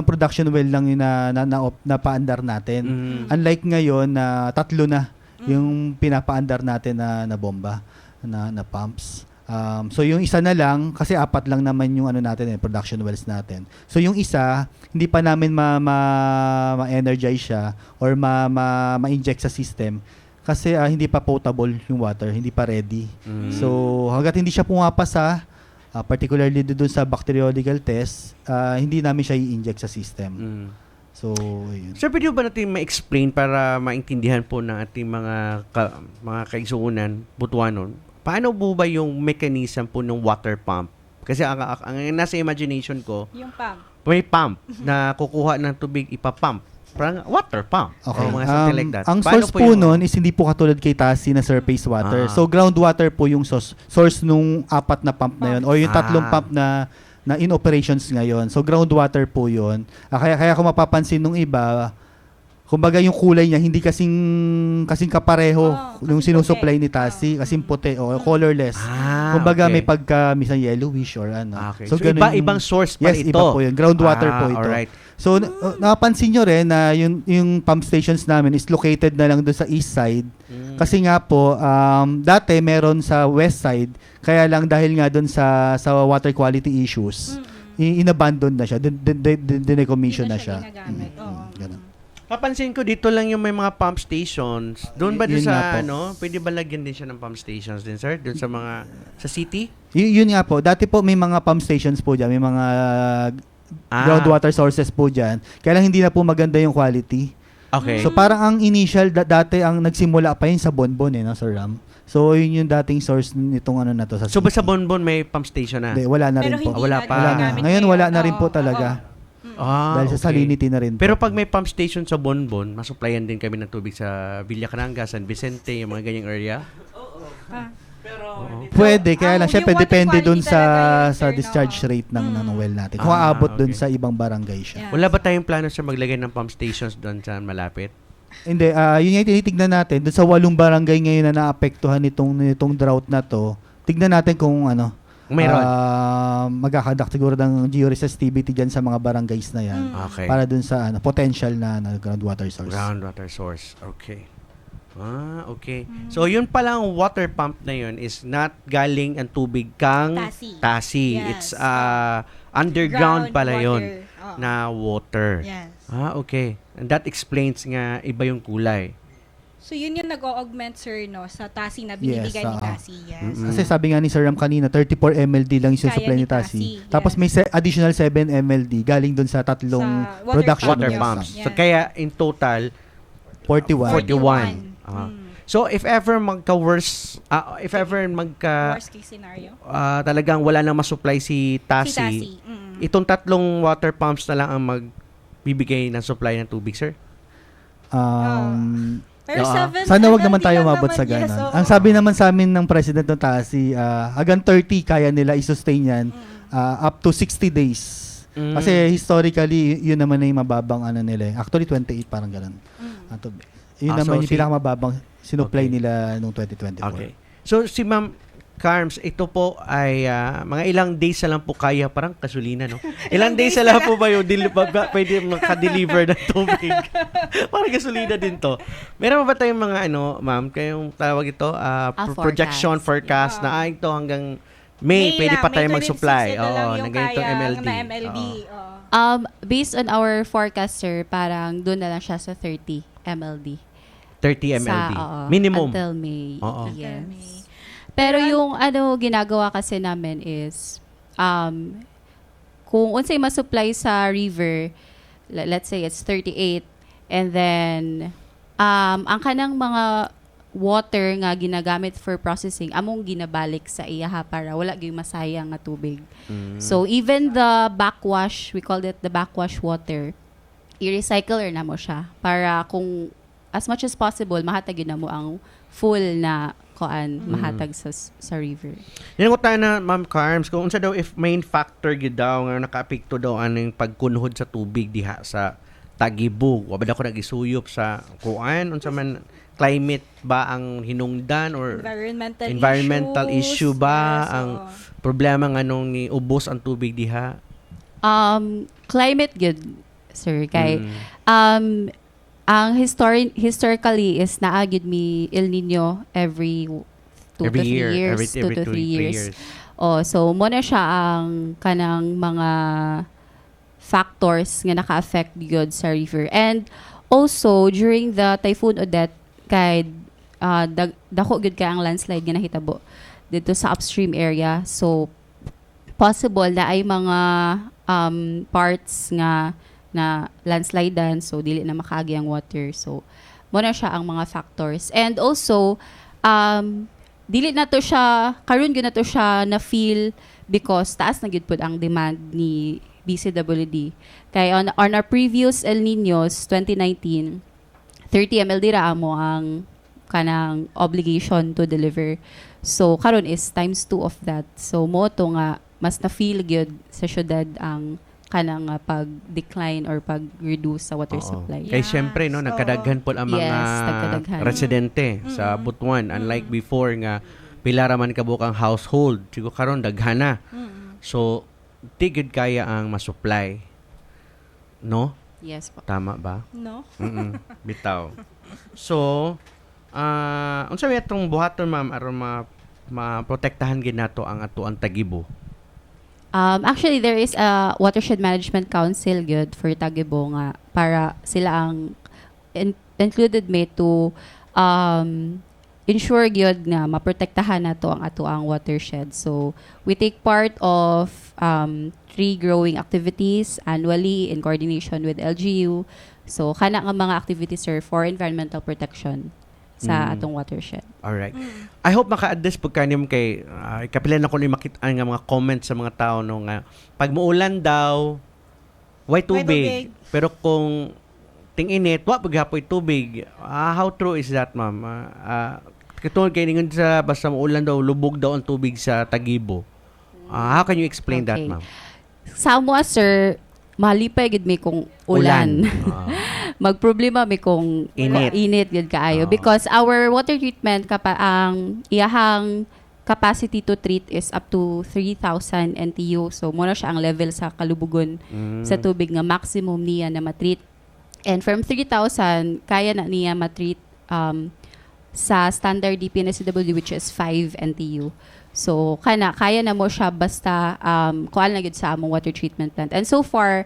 production well lang yung na paandar natin. Unlike ngayon na 3 na yung pinapaandar natin na bomba, na pumps. So yung isa na lang, kasi 4 lang naman yung production wells natin. So yung isa, hindi pa namin ma-energize siya or ma-inject sa system kasi hindi pa potable yung water, hindi pa ready. So hangga't hindi siya pumapasa, particularly doon sa bacteriological test, hindi namin siya i-inject sa system. So, yun. Sir, pwede ba natin ma-explain para maintindihan po ng ating mga kaigsuunan, Butuanon, paano po ba yung mechanism po ng water pump? Kasi ang nasa imagination ko, Yung pump. may pump na kukuha ng tubig, ipapump. Parang water pump. Okay. O mga something like that. Ang Paano source po yung- nun is hindi po katulad kay TASI na surface water. So groundwater po yung source nung 4 na pump na yun or yung 3 pump na in operations ngayon. So groundwater po yun. Kaya kung mapapansin nung iba, kumbaga yung kulay niya hindi kasing kapareho yung sinusupply ni TASI, kasing puti o colorless. Kumbaga may pagka minsan yellowish or Okay. So, So, ganun ibang source pa yes, ito. iba po yun. Groundwater po ito. Alright. So napansin nyo rin na yung pump stations namin is located na lang doon sa east side. Kasi nga po dati meron sa west side, kaya lang dahil nga doon sa water quality issues, inabandon na siya, dinecommission na siya. Ginagamit. Ganun. Papansin ko dito lang yung may mga pump stations. Doon ba din Yun nga sa po. pwede ba lagyan din siya ng pump stations din, sir? Doon sa city? Yun nga po, dati po may mga pump stations po dyan, may mga groundwater sources po dyan. Kaya lang hindi na po maganda yung quality. Okay. So parang ang initial dati ang nagsimula pa yun sa Bonbon no, Sir Ram. So yun yung dating source nitong na to sa So ba city. sa Bonbon may pump station na? Hindi, wala na Pero rin po. hindi Wala na pa. Wala na. ginagamit Ngayon wala na rin po talaga. Dahil sa okay. salinity na rin po. Pero pag may pump station sa Bonbon, masuplayan din kami ng tubig sa Villa Cananga, San Vicente, yung mga ganyang area. Pwede, kaya lang yung syempre water depende dun quality talaga yun, sa sir, discharge no? rate ng well natin. Kung aabot dun okay. sa ibang barangay siya. Yeah. Wala ba tayong plano sa maglagay ng pump stations doon sa malapit? Hindi, yun yung tinitignan natin. Dun sa 8 barangay ngayon na naapektuhan nitong drought na to, tignan natin kung Mayroon. magkakadak siguro ng georesistivity dyan sa mga barangays na yan. Okay. Para dun sa potential na groundwater source. Groundwater source. Okay. Okay. So, yun palang water pump na yun is not galing ang tubig kang Tasi. Yes. It's underground pala Groundwater. yun na water. Yes. Okay. And that explains nga iba yung kulay. So yun yung nag-augment, sir, no, sa TASI na binibigay Yes, ni TASI. Yes. Kasi sabi nga ni Sir Ram kanina, 34 MLD lang yung Kaya supply ni ni TASI. TASI, Tapos yes. may additional 7 MLD galing dun sa 3 Sa production Water Yes. pumps. Yes. So, kaya in total, 41. 41. So, if ever Worst case scenario. talagang wala nang masupply si Si TASI, TASI. itong 3 water pumps na lang ang magbibigay ng supply ng tubig, sir? Pero Oo. 7 Sana wag MLD naman tayo lang umabot sa yes, ganun. oo. Ang sabi naman sa amin ng President ng TASI, hanggang 30 kaya nila i-sustain yan up to 60 days. Kasi historically, yun naman na yung mababang ano nila. Actually, 28 parang ganun. Yun naman yung pinakamababang sinupply nila noong 2024. Okay. So si Ma'am Carms, ito po ay mga ilang days na lang po kaya, parang kasulina, no? Ilang days na lang po ba yung pwede maka-deliver ng tubig? Parang gasolina din to. Meron ba tayong mga ma'am, kayong tawag ito, projection, forecast na ito hanggang May pwede lang, pa tayo May 26 mag-supply. ito lang Oo, yung ng ganitong kaya MLD. na MLD. Oo. Oo. Based on our forecast, sir, parang doon na lang siya sa 30 MLD. 30 MLD. Oo, Minimum. Until May. Oo. Yes. Until May. Pero yung ginagawa kasi namin is, kung unsay ma-supply sa river, let's say it's 38, and then, ang kanang mga water nga ginagamit for processing, among ginabalik sa iyaha para wala gyud masayang nga tubig. So, even the backwash, we call it the backwash water, i-recycle na mo siya para kung as much as possible, mahatag yun na mo ang full na mahatag sa river. Yan ko tayo na, Ma'am Carms, kung unsa daw if main factor gyud daw nga nakaapekto daw aning pagkunhod sa tubig diha sa Tagibug. Wa ba daw ko nagisuyop sa kuan unsa man climate ba ang hinungdan or environmental issue ba yes, ang problema nganong ni ubos ang tubig diha? Climate good, sir, kay ang historically is naagid mi El Nino every 2 to 3 years. Every 2 to 3 years. years. Oh, so mo na siya ang kanang mga factors nga naka-affect gyud sa river. And also during the Typhoon Odette kay dako gyud kay ang landslide nga nahitabo dito sa upstream area. So possible na ay mga parts nga na landslidean, so dili na makaagi ang water. So mo na siya ang mga factors. And also dili na to siya karon gyud na to siya na feel because taas na gyud pud ang demand ni BCWD. Kay on our previous El Niños 2019, 30 MLD ra amo ang kanang obligation to deliver. So karon is times 2 of that. So mo to nga mas na feel gyud sa syudad ang kanang pag-decline or pag-reduce sa water supply. Kay syempre no nagkadaghan po ang mga nagkadaghan. residente sa Butuan unlike before nga pila ra man kabukang household siguro karon daghan na. So tigid kaya ang masupply. No? Yes po. Tama ba? No? Bitaw. So, unsa may atong buhaton ma'am aron ma-protektahan gid nato ang atuang Tagibo? Actually, there is a Watershed Management Council good for Tagibo nga para sila ang included me to ensure gyud nga maprotektahan nato ang atuang watershed. So, we take part of tree growing activities annually in coordination with LGU. So, kana nga mga activities sir for environmental protection sa atong watershed. Alright. I hope maka-address pud kanim kay kapilan ako ni makita nga mga comments sa mga tao no nga pag muulan daw way tubig. Pero kung ting-init wa paghapoy tubig. How true is that, ma'am? Katulad kay ningon sa basta muulan daw lubog daw ang tubig sa Tagibo. How can you explain that, ma'am? Sa amo sir, malipay gid mi kung ulan. Magproblema mi kung init gid kaayo because our water treatment ang iyahang capacity to treat is up to 3,000 NTU. So mo na siya ang level sa kalubugon sa tubig nga maximum niya na matreat. And from 3,000 kaya na niya matreat sa standard DPNSW which is 5 NTU. So kaya na mo siya basta kuan na gyud sa among water treatment plant. And so far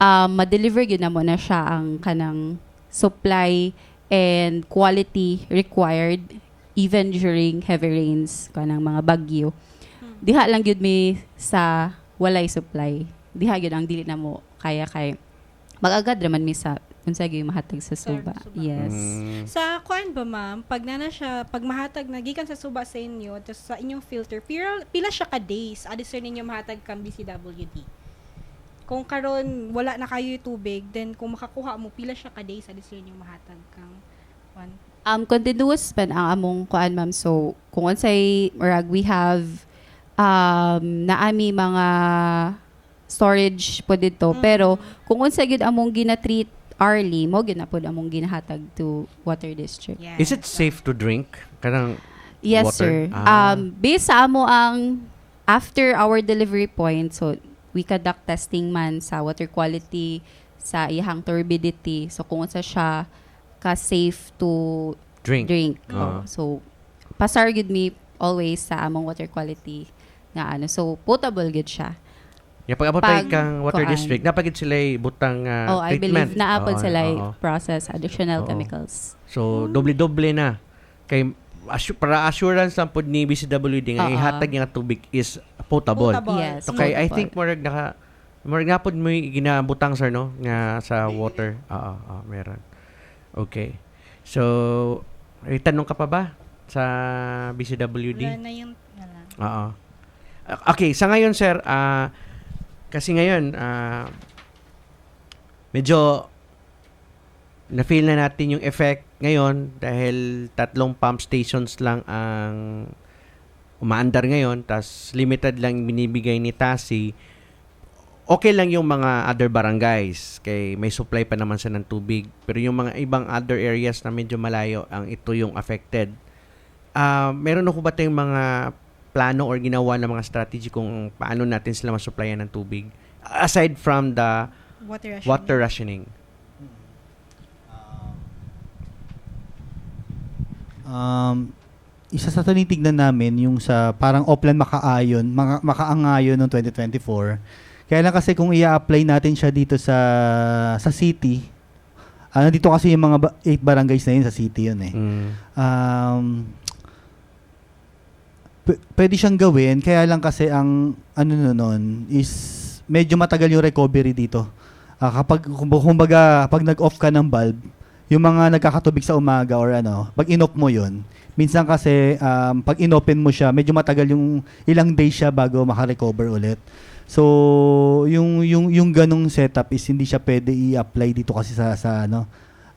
ma-deliver gyud na mo na siya ang kanang supply and quality required even during heavy rains kanang mga bagyo. Diha lang gyud mi sa walay supply. Diha gyud ang dili na mo kaya kay mag-agad raman mi sa unsa gyud mahatag sa suba. Yes. Sa kuan ba ma'am, pag mahatag na gikan sa suba sa inyo, tapos sa inyong filter, pila siya ka days adi sir ninyo mahatag kang BCWD? Kung karon wala na kayo tubig, then kung makakuha mo pila siya ka days adi sir ninyo mahatag kang Continuous man ang among kuan ma'am. So kung unsay murag we have naami mga storage po dito, pero kung unsay gyud among gina-treat early, mo gyud na pod among ginahatag to water district. Yes. Is it safe to drink? Kanang Yes, water? sir. Based sa amo ang after our delivery point, so we conduct testing man sa water quality, sa iyang turbidity. So kung unsa siya ka safe to Drink. Oh, so pasar gud me always sa among water quality nga ano. So potable gud siya. Yung pag-abot tayo Pag- kang water kuan. district, napagid sila butang I treatment. believe naapod Oo, sila oo. process additional Oo. chemicals. So, doble-doble na. Kay para assurance lang pod ni BCWD nga Oo. ihatag nga tubig is potable. Yes. So kay I potable. think murag nga pod mo ginabutang sir no nga sa water. Oo, meron. Okay. So, may tanong ka pa ba sa BCWD? Wala na yung... Wala. Oo. Okay, sa ngayon sir, kasi ngayon medyo na-feel na natin yung effect ngayon dahil 3 pump stations lang ang umaandar ngayon, tas limited lang binibigay ni TASI. Okay lang yung mga other barangays kay may supply pa naman sa ng tubig, pero yung mga ibang other areas na medyo malayo ang ito yung affected. Meron ako ba tayong mga plano or ginawa na mga strategy kung paano natin sila masupplyan ng tubig aside from the water rationing? Isa sa tinitignan namin yung sa parang Oplan Makaangayon noong 2024. Kaya lang kasi kung i-apply natin siya dito sa city, nandito kasi yung mga 8 barangays na yun sa city yun eh. Pwede siyang gawin, kaya lang kasi ang ano nun is medyo matagal yung recovery dito. Kapag kumbaga pag nag-off ka ng bulb, yung mga nagkakatubig sa umaga or pag in-off mo yun, minsan kasi pag in-open mo siya, medyo matagal yung ilang days siya bago maka-recover ulit. So, yung ganong setup is hindi siya pwede i-apply dito kasi sa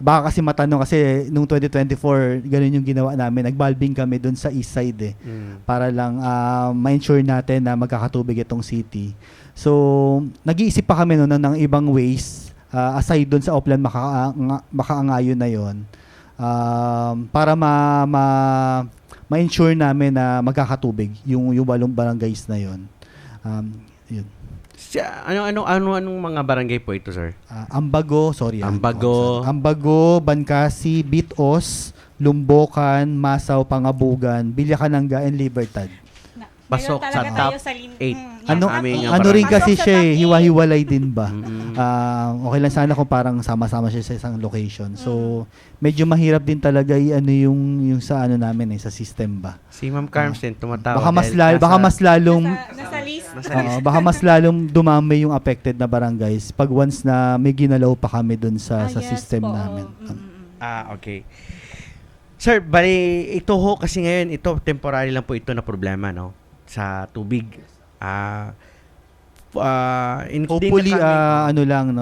baka kasi matanong kasi nung 2024, ganun yung ginawa namin. Nag-bulbing kami dun sa east side para lang ma-ensure natin na magkakatubig itong city. So, nag-iisip pa kami noon ng ibang ways aside dun sa Oplan Makaangayon na yon para ma-ensure namin na magkakatubig yung 8 barangays na yon. Yun. Anong mga barangay po ito, sir? Ambago, Bancasi, Bitos, Lumbokan, Masaw, Pangabugan, Bilyacananga, and Libertad. Pasok sa top 8. Ano rin kasi siya hiwa-hiwalay din ba? Okay lang sana kung parang sama-sama siya sa isang location. So, medyo mahirap din talaga yung sa namin sa system ba. Si Ma'am Carmsen tumatawa. Baka mas lalong Nasa list. baka mas lalong dumami yung affected na barangays pag once na may ginalaw pa kami dun sa system namin. Okay. Sir, bali ito ho kasi ngayon ito temporary lang po ito na problema no sa tubig. Hopefully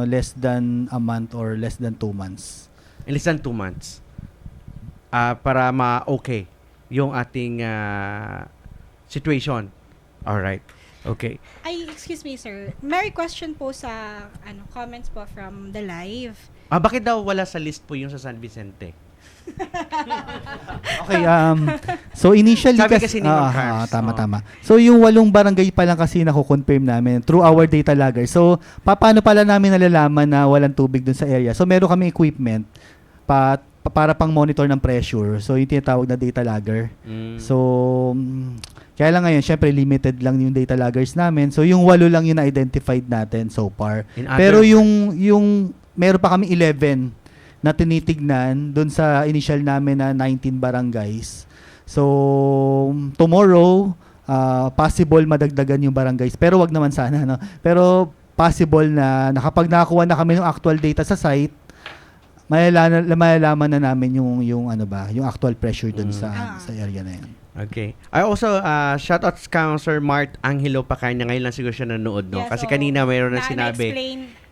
less than a month or less than 2 months. In less than 2 months. Para ma-okay yung ating situation. All right. Okay. Excuse me, sir. May question po sa comments po from the live. Bakit daw wala sa list po yung sa San Vicente? Okay, so initially Sabi kasi ni Ma'am Cars. Tama. So yung 8 barangay pa lang kasi nako-confirm namin through our data logger. So paano pala namin nalalaman na walang tubig dun sa area? So meron kami equipment para pang monitor ng pressure. So yung tinatawag na data logger. So kaya lang ngayon, syempre limited lang yung data loggers namin. So yung 8 lang yung na-identified natin so far. Pero yung meron pa kami 11 na tinitignan doon sa initial namin na 19 barangays. So, tomorrow, possible madagdagan yung barangays. Pero wag naman sana, no? Pero possible na kapag nakakuha na kami ng actual data sa site, malalaman na namin yung actual pressure doon sa area na yan. Okay. I also, shout out Counselor Mart Angelo Pacanya. Ngayon lang siguro siya nanood, no? Kasi kanina mayroon na sinabi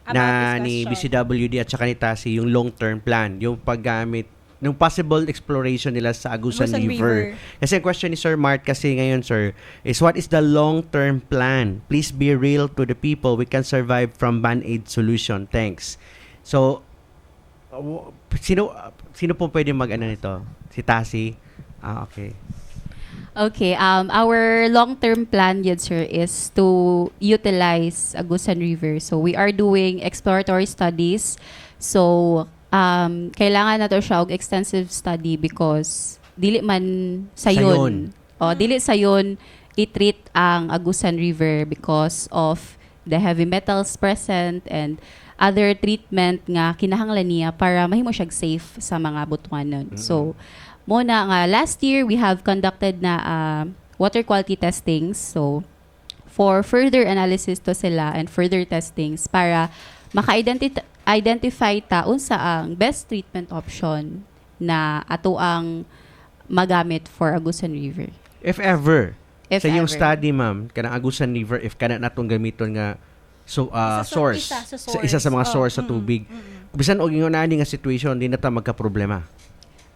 na ni BCWD at saka ni TASI yung long-term plan, yung paggamit ng possible exploration nila sa Agusan Agusan River. River. Kasi ang question ni Sir Mart kasi ngayon, sir, is what is the long-term plan? Please be real to the people. We can survive from Band-Aid solution. Thanks. So, sino po pwede mag-ano nito? Si Tasi? Okay. Okay, our long-term plan yun, sir, is to utilize Agusan River. So, we are doing exploratory studies. So, kailangan na to siya og extensive study because dili man sayon. Dili sayon i-treat ang Agusan River because of the heavy metals present and other treatment nga kinahanglan niya para mahimo siya safe sa mga butuanon. So, muna nga last year we have conducted na water quality testings. So for further analysis to sila and further testings para maka-identify ta unsa ang best treatment option na ato ang magamit for Agusan River. If ever, If sa iyong ever. study, ma'am, kanang Agusan River, if kana natong gamiton nga source, isa sa mga source sa tubig, bisan og ingon ani nga situation, di na ta magka-problema.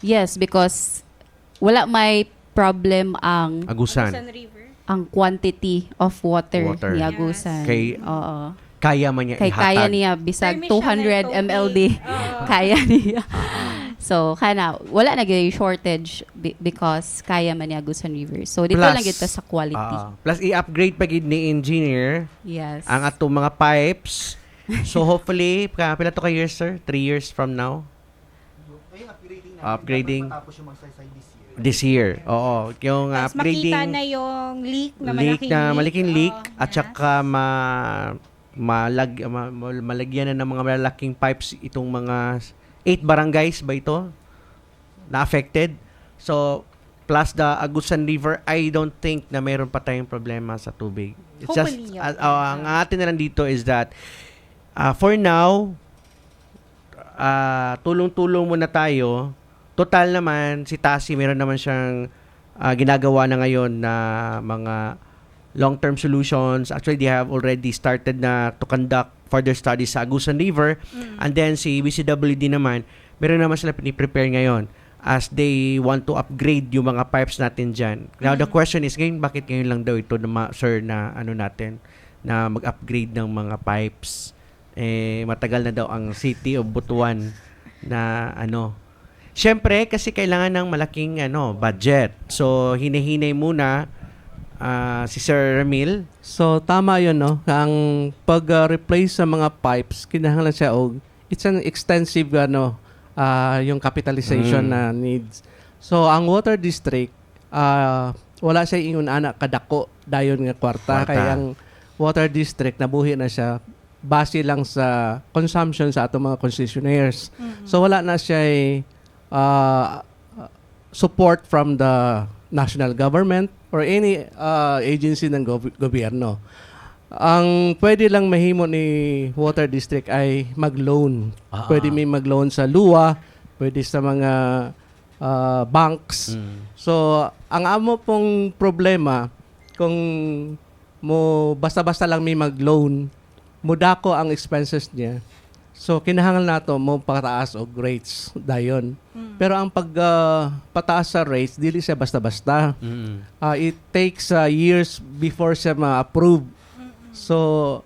Yes, because wala may problem ang Agusan. River. quantity of water, Water. ni Agusan. Kay- Oo. Kaya man niya Kay ihatag. kaya niya bisag Permission 200 na ml kaya niya. So kana wala na gyud shortage because kaya man ni Agusan River. So dito Plus, lang gyud ta sa quality. Plus i-upgrade pa gid ni engineer Yes. ang atong mga pipes. So hopefully, pila to ka years, sir? 3 years from now? Upgrading this year. Oo. Yung Tapos upgrading, makita na yung leak na malaking leak Oo, at yes. saka malagyan na ng mga malalaking pipes itong mga 8 barangays ba ito na affected. So plus the Agusan River, I don't think na mayroon pa tayong problema sa tubig. It's Hopefully, just yeah. ang atin na lang dito is that for now tulong-tulong muna tayo. Total naman si Tasi meron naman siyang ginagawa na ngayon na mga long-term solutions. Actually, they have already started na to conduct further studies sa Agusan River. And then si BCWD naman, meron naman sila piniprepare ngayon as they want to upgrade yung mga pipes natin dyan. Now, the question is, ngayon, bakit ngayon lang daw ito, sir, na ano natin, na mag-upgrade ng mga pipes? Matagal na daw ang City of Butuan na Siyempre, kasi kailangan ng malaking budget. So, hinahinay muna si Sir Ramil. So tama 'yun, no? Ang pag-replace sa mga pipes kinahanglan siya og it's an extensive yung capitalization na needs. So ang water district wala siya ingon anak kadako dayon nga kwarta kay ang water district nabuhi na siya base lang sa consumption sa atong mga concessionaires. So wala na siya support from the national government or any agency ng gobyerno. Ang pwede lang mahimo ni Water District ay mag-loan. Pwede may mag-loan sa luwa, pwede sa mga banks. So, ang amo pong problema, kung mo basta-basta lang may mag-loan, mudako ang expenses niya. So, kinahanglan nato mo pataas og rates dayon. Pero ang pataas sa rates, dili siya basta-basta. It takes years before siya ma-approve. So,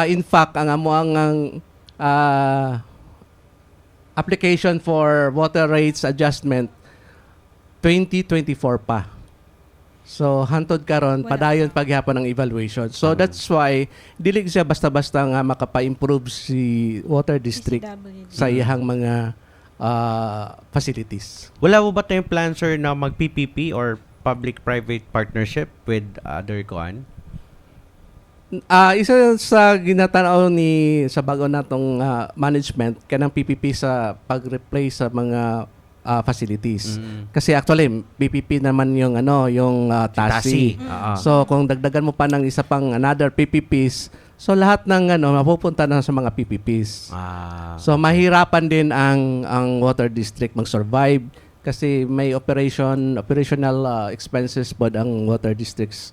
in fact, ang amo ang application for water rates adjustment 2024 pa. So, hantod karon padayon paghapon ng evaluation. So, that's why dili siya basta-basta nga makapa-improve si Water District sa iyang mga facilities. Wala mo ba tayong plan, sir, na mag-PPP or public-private partnership with other kuan? Isa sa ginatanaw sa bago natong management kanang PPP sa pag-replace sa mga facilities. Kasi actually PPP naman yung TASI. So kung dagdagan mo pa ng isa pang another PPPs, so lahat ng mapupunta na sa mga PPPs. So mahirapan din ang water district mag-survive kasi may operational expenses pod ang water districts.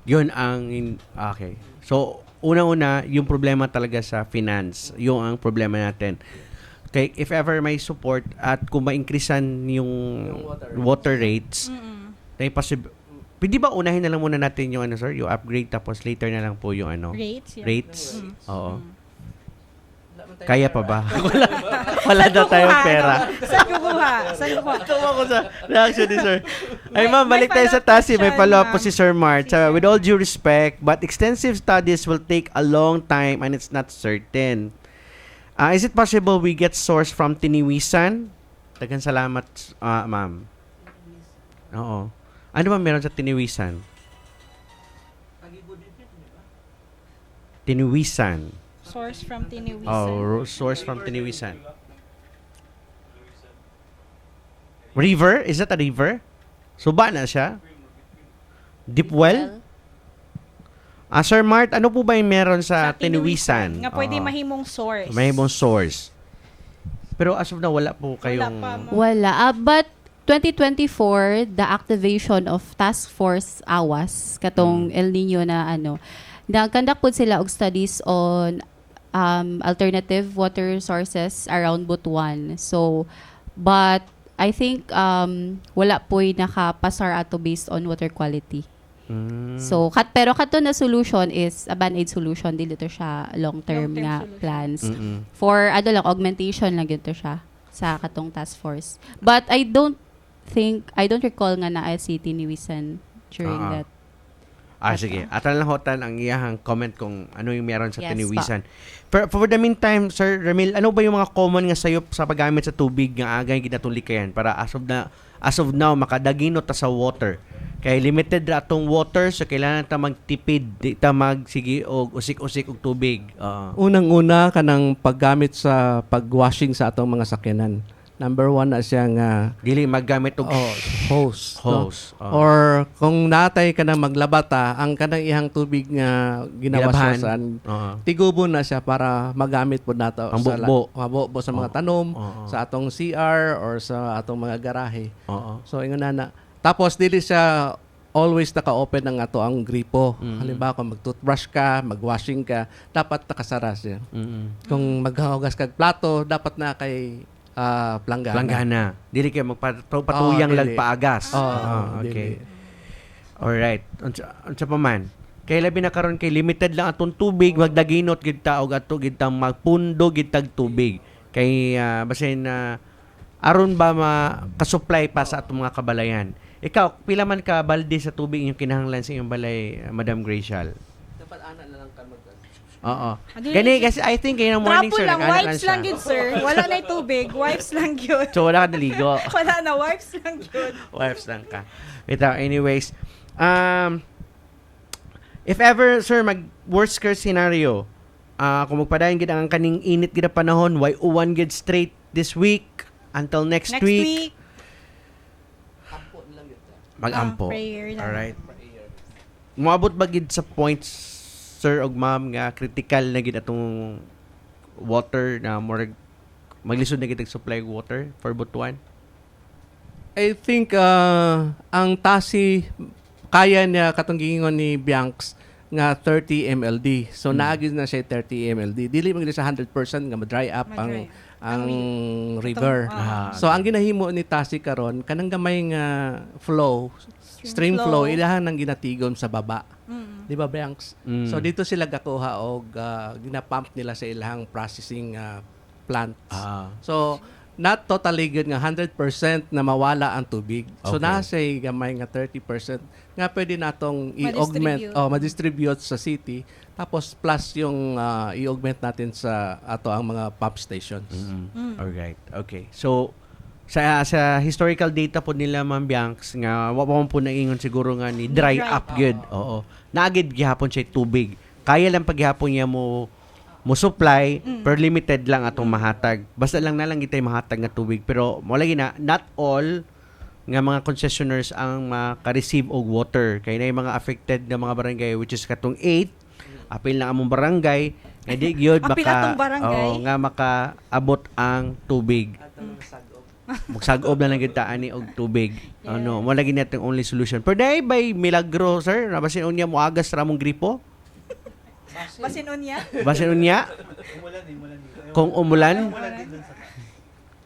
Yun ang okay. So unang-una yung problema talaga sa finance, yung ang problema natin. kay if ever may support at kung ma-increasean yung water rates, may pwede ba unahin na lang muna natin yung ano sir, yung upgrade tapos later na lang po yung ano Rates. Yeah. rates. Oo. Kaya pa ba? wala daw tayong pera. Saan kukuha? Saan kukuha? Tuwa ko sa reaction ni sir. Ay ma'am, May balik tayo sa follow-up TASI. May question, follow-up po ma'am. si Sir Mart. With all due respect, but extensive studies will take a long time and it's not certain. Is it possible we get source from Tiniwisan? Daghang salamat, ma'am. Oo. Ano ba meron sa Tiniwisan? Tiniwisan. Source from Tiniwisan. Source from Tiniwisan. River? Is that a river? Suba na siya? Deep well? Sir Mart, ano po ba yung meron sa Tiniwisan? Nga pwede Oo. mahimong source. Mahimong source. Pero as of now, wala po kayong... Wala pa, ma'am. Wala. But 2024, the activation of Task Force AWAS, katong El Nino na ano, nag-conduct po sila og studies on alternative water sources around Butuan. So, but I think wala po'y nakapasar ato based on water quality. So, pero kato na solution is a band-aid solution. Dili to siya long-term Long-term nga solution. plans. For lang, augmentation lang yun to siya sa katong task force. But I don't recall nga na si Tiniwisan during that. Sige. Atan lang hotan ang iyahang comment kung ano yung meron sa Yes, Tiniwisan. For the meantime, Sir Ramil, ano ba yung mga common nga sayop sa paggamit sa tubig nga agay ginatuli kayan para as of now makadaginot ta sa water? Kay limited ra atong water so kailangan ta magtipid, di ta magsige og usik-usik og tubig. Unang-una kanang paggamit sa pagwashing sa atong mga sakyanan. Number 1 na siya nga Dili maggamit og hose. no? hose. Or kung natay ka na maglabata, ang kanang ihang tubig nga ginawaswasan, tigubo na siya para magamit po nato Ang sa bukbo. sa mga tanom, sa atong CR or sa atong mga garahe. So ingon na. Tapos dili siya always naka-open ang ato ang gripo. Halimbawa kung mag-toothbrush ka, mag-washing ka, dapat nakasara siya. Kung maghugas kag plato, dapat na kay planggana. Dili kay magpatuyang lang dili. paagas. Dili. Okay. Alright. Unsa pa man? Kay labi na karon kay limited lang atong tubig, magdaginot gid ta og ato gid ta magpundo gid tag tubig. Kay basin aron ba makasupply pa sa atong mga kabalayan. Ikaw, pila man ka balde sa tubig inyong kinahanglan sa inyong balay, Madam Gracial? Dapat ana na lang ka Oo. Gani kasi I think kayo ng morning Trapo sir, lang, nag-anak wipes siya. lang yun, sir. Wala na yung tubig. Wipes lang yun. So wala ka naligo. Wala na, wipes lang yun. Wipes lang ka. Anyways, if ever, sir, worst case scenario, kung magpadayon gid ang kaning init gid na panahon, why uwan gid straight this week until next week. Mag-ampo. Prayer lang. Alright. Moabot ba gid sa points, sir og ma'am, nga critical na gid atong water na more maglisod na gid supply water for Butuan? I think ang TASI kaya niya katong giingon ni Bianx nga 30 MLD. So naagid na siya 30 MLD. Dili man gid sa 100% nga ma-dry up ang river. So ang ginahimo ni TASI karon kanang gamay nga stream flow ilahan nang ginatigom sa baba. Di ba, Bianx? So dito sila gakuha og ginapump nila sa ilang processing plants. So not totally good nga 100% na mawala ang tubig. So Okay. nasa gamay nga 30% nga pwede natong i-augment ma-distribute sa city tapos plus yung i-augment natin sa ato ang mga pump stations. Alright. Okay. So sa historical data po nila, Ma'am Bianx, nga wa pa man po naingon siguro nga ni dry up good. Oo. Naagid gihapon siya tubig. Kaya lang paghihapon niya mo supply per limited lang atong mahatag. Basta lang na lang gitay mahatag nga tubig, pero mo lagi na not all nga mga concessionaires ang maka-receive og water. Kaya na yung mga affected na mga barangay which is katong 8 apil na among barangay nga di gyud Apil atong barangay? nga makaabot ang tubig. Magsagob na lang kita ani og tubig. Ano, mo lagi natin only solution. Pero dai by milagro, sir, nabasin unya mo agas ra mong gripo? Basin unya. Basin unya? Kung umulan?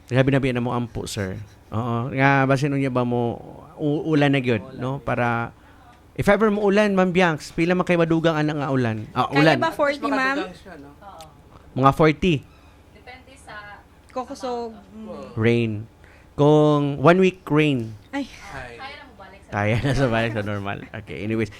Grabe na biyan na mo ampo, sir. Oo. Nga, basin unya ba mo ulan na gyud, no? Para if ever mo ulan, Ma'am Bianx, pila man kay madugang anang nga ulan? Kaya Ulan. ba 40, ma'am? Mga 40. Depende sa Kokusog. Rain. Kung 1 week rain, Ay, kaya na sa balik sa normal. Okay, anyways.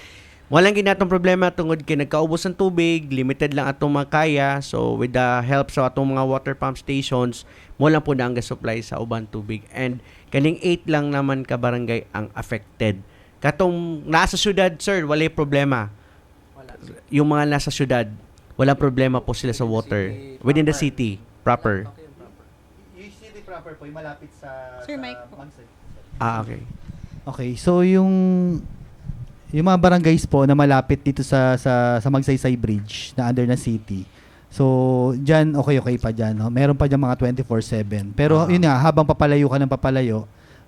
Walang ginatong problema tungod kay nagkaubos ng tubig, limited lang atong makaya. So with the help sa atong mga water pump stations, mo lang po na ang supply sa uban tubig. And kaning 8 lang naman ka barangay ang affected. Katong nasa syudad, sir, walay problema. Yung mga nasa syudad, walang problema po sila sa water. Within the city, proper. Yung city proper po, yung malapit sa Sir Mike po. Okay. Okay, so yung mga barangays po na malapit dito sa Magsaysay Bridge na under na city. So, diyan okay pa diyan, no? Meron pa diyan mga 24/7. Pero yun nga, habang papalayo ka ng papalayo,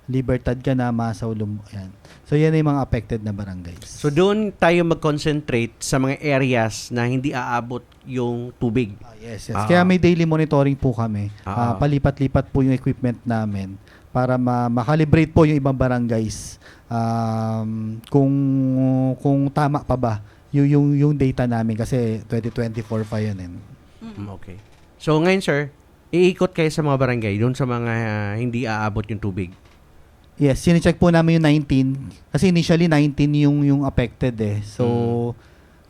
Libertad ka na, Masaulum, yan. So, yan ay mga affected na barangays. So doon tayo mag-concentrate sa mga areas na hindi aabot yung tubig. Yes. Kaya may daily monitoring po kami. Ah. Palipat-lipat po yung equipment namin para makalibrate po yung ibang barangays. Kung tama pa ba yung data namin kasi 2024 pa yun. Okay. So ngayon, sir, iikot kayo sa mga barangay doon sa mga hindi aabot yung tubig. Yes, sine-check po namin yung 19 kasi initially 19 yung affected eh. So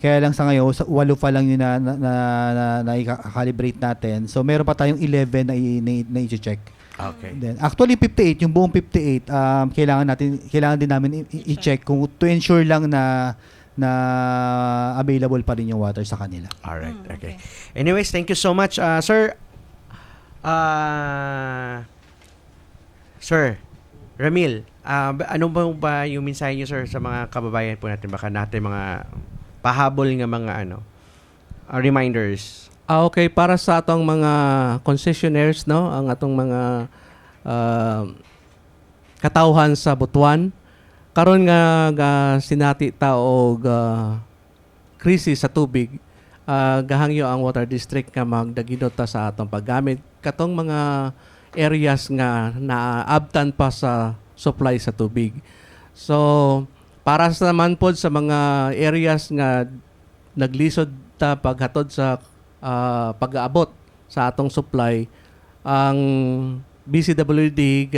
kaya lang sa ngayon 8 pa lang yung na i-calibrate natin. So meron pa tayong 11 na i-check. Okay. Then actually 58, yung buong 58 kailangan din namin i-check kung to ensure lang na available pa rin yung water sa kanila. All right. Okay. Anyways, thank you so much, sir. Sir Ramil, ano ba yung mensahe niyo, sir, sa mga kababayan po natin? Baka natin mga pahabol nga mga reminders. Okay, para sa atong mga concessionaires, no, ang atong mga katawhan sa Butuan, karon nga sinati ta og krisis sa tubig, gahangyo ang water district nga magdagidot ta sa atong paggamit katong mga areas nga naabtan pa sa supply sa tubig. So, para sa naman po sa mga areas nga naglisod ta paghatod sa pag-aabot sa atong supply, ang BCWD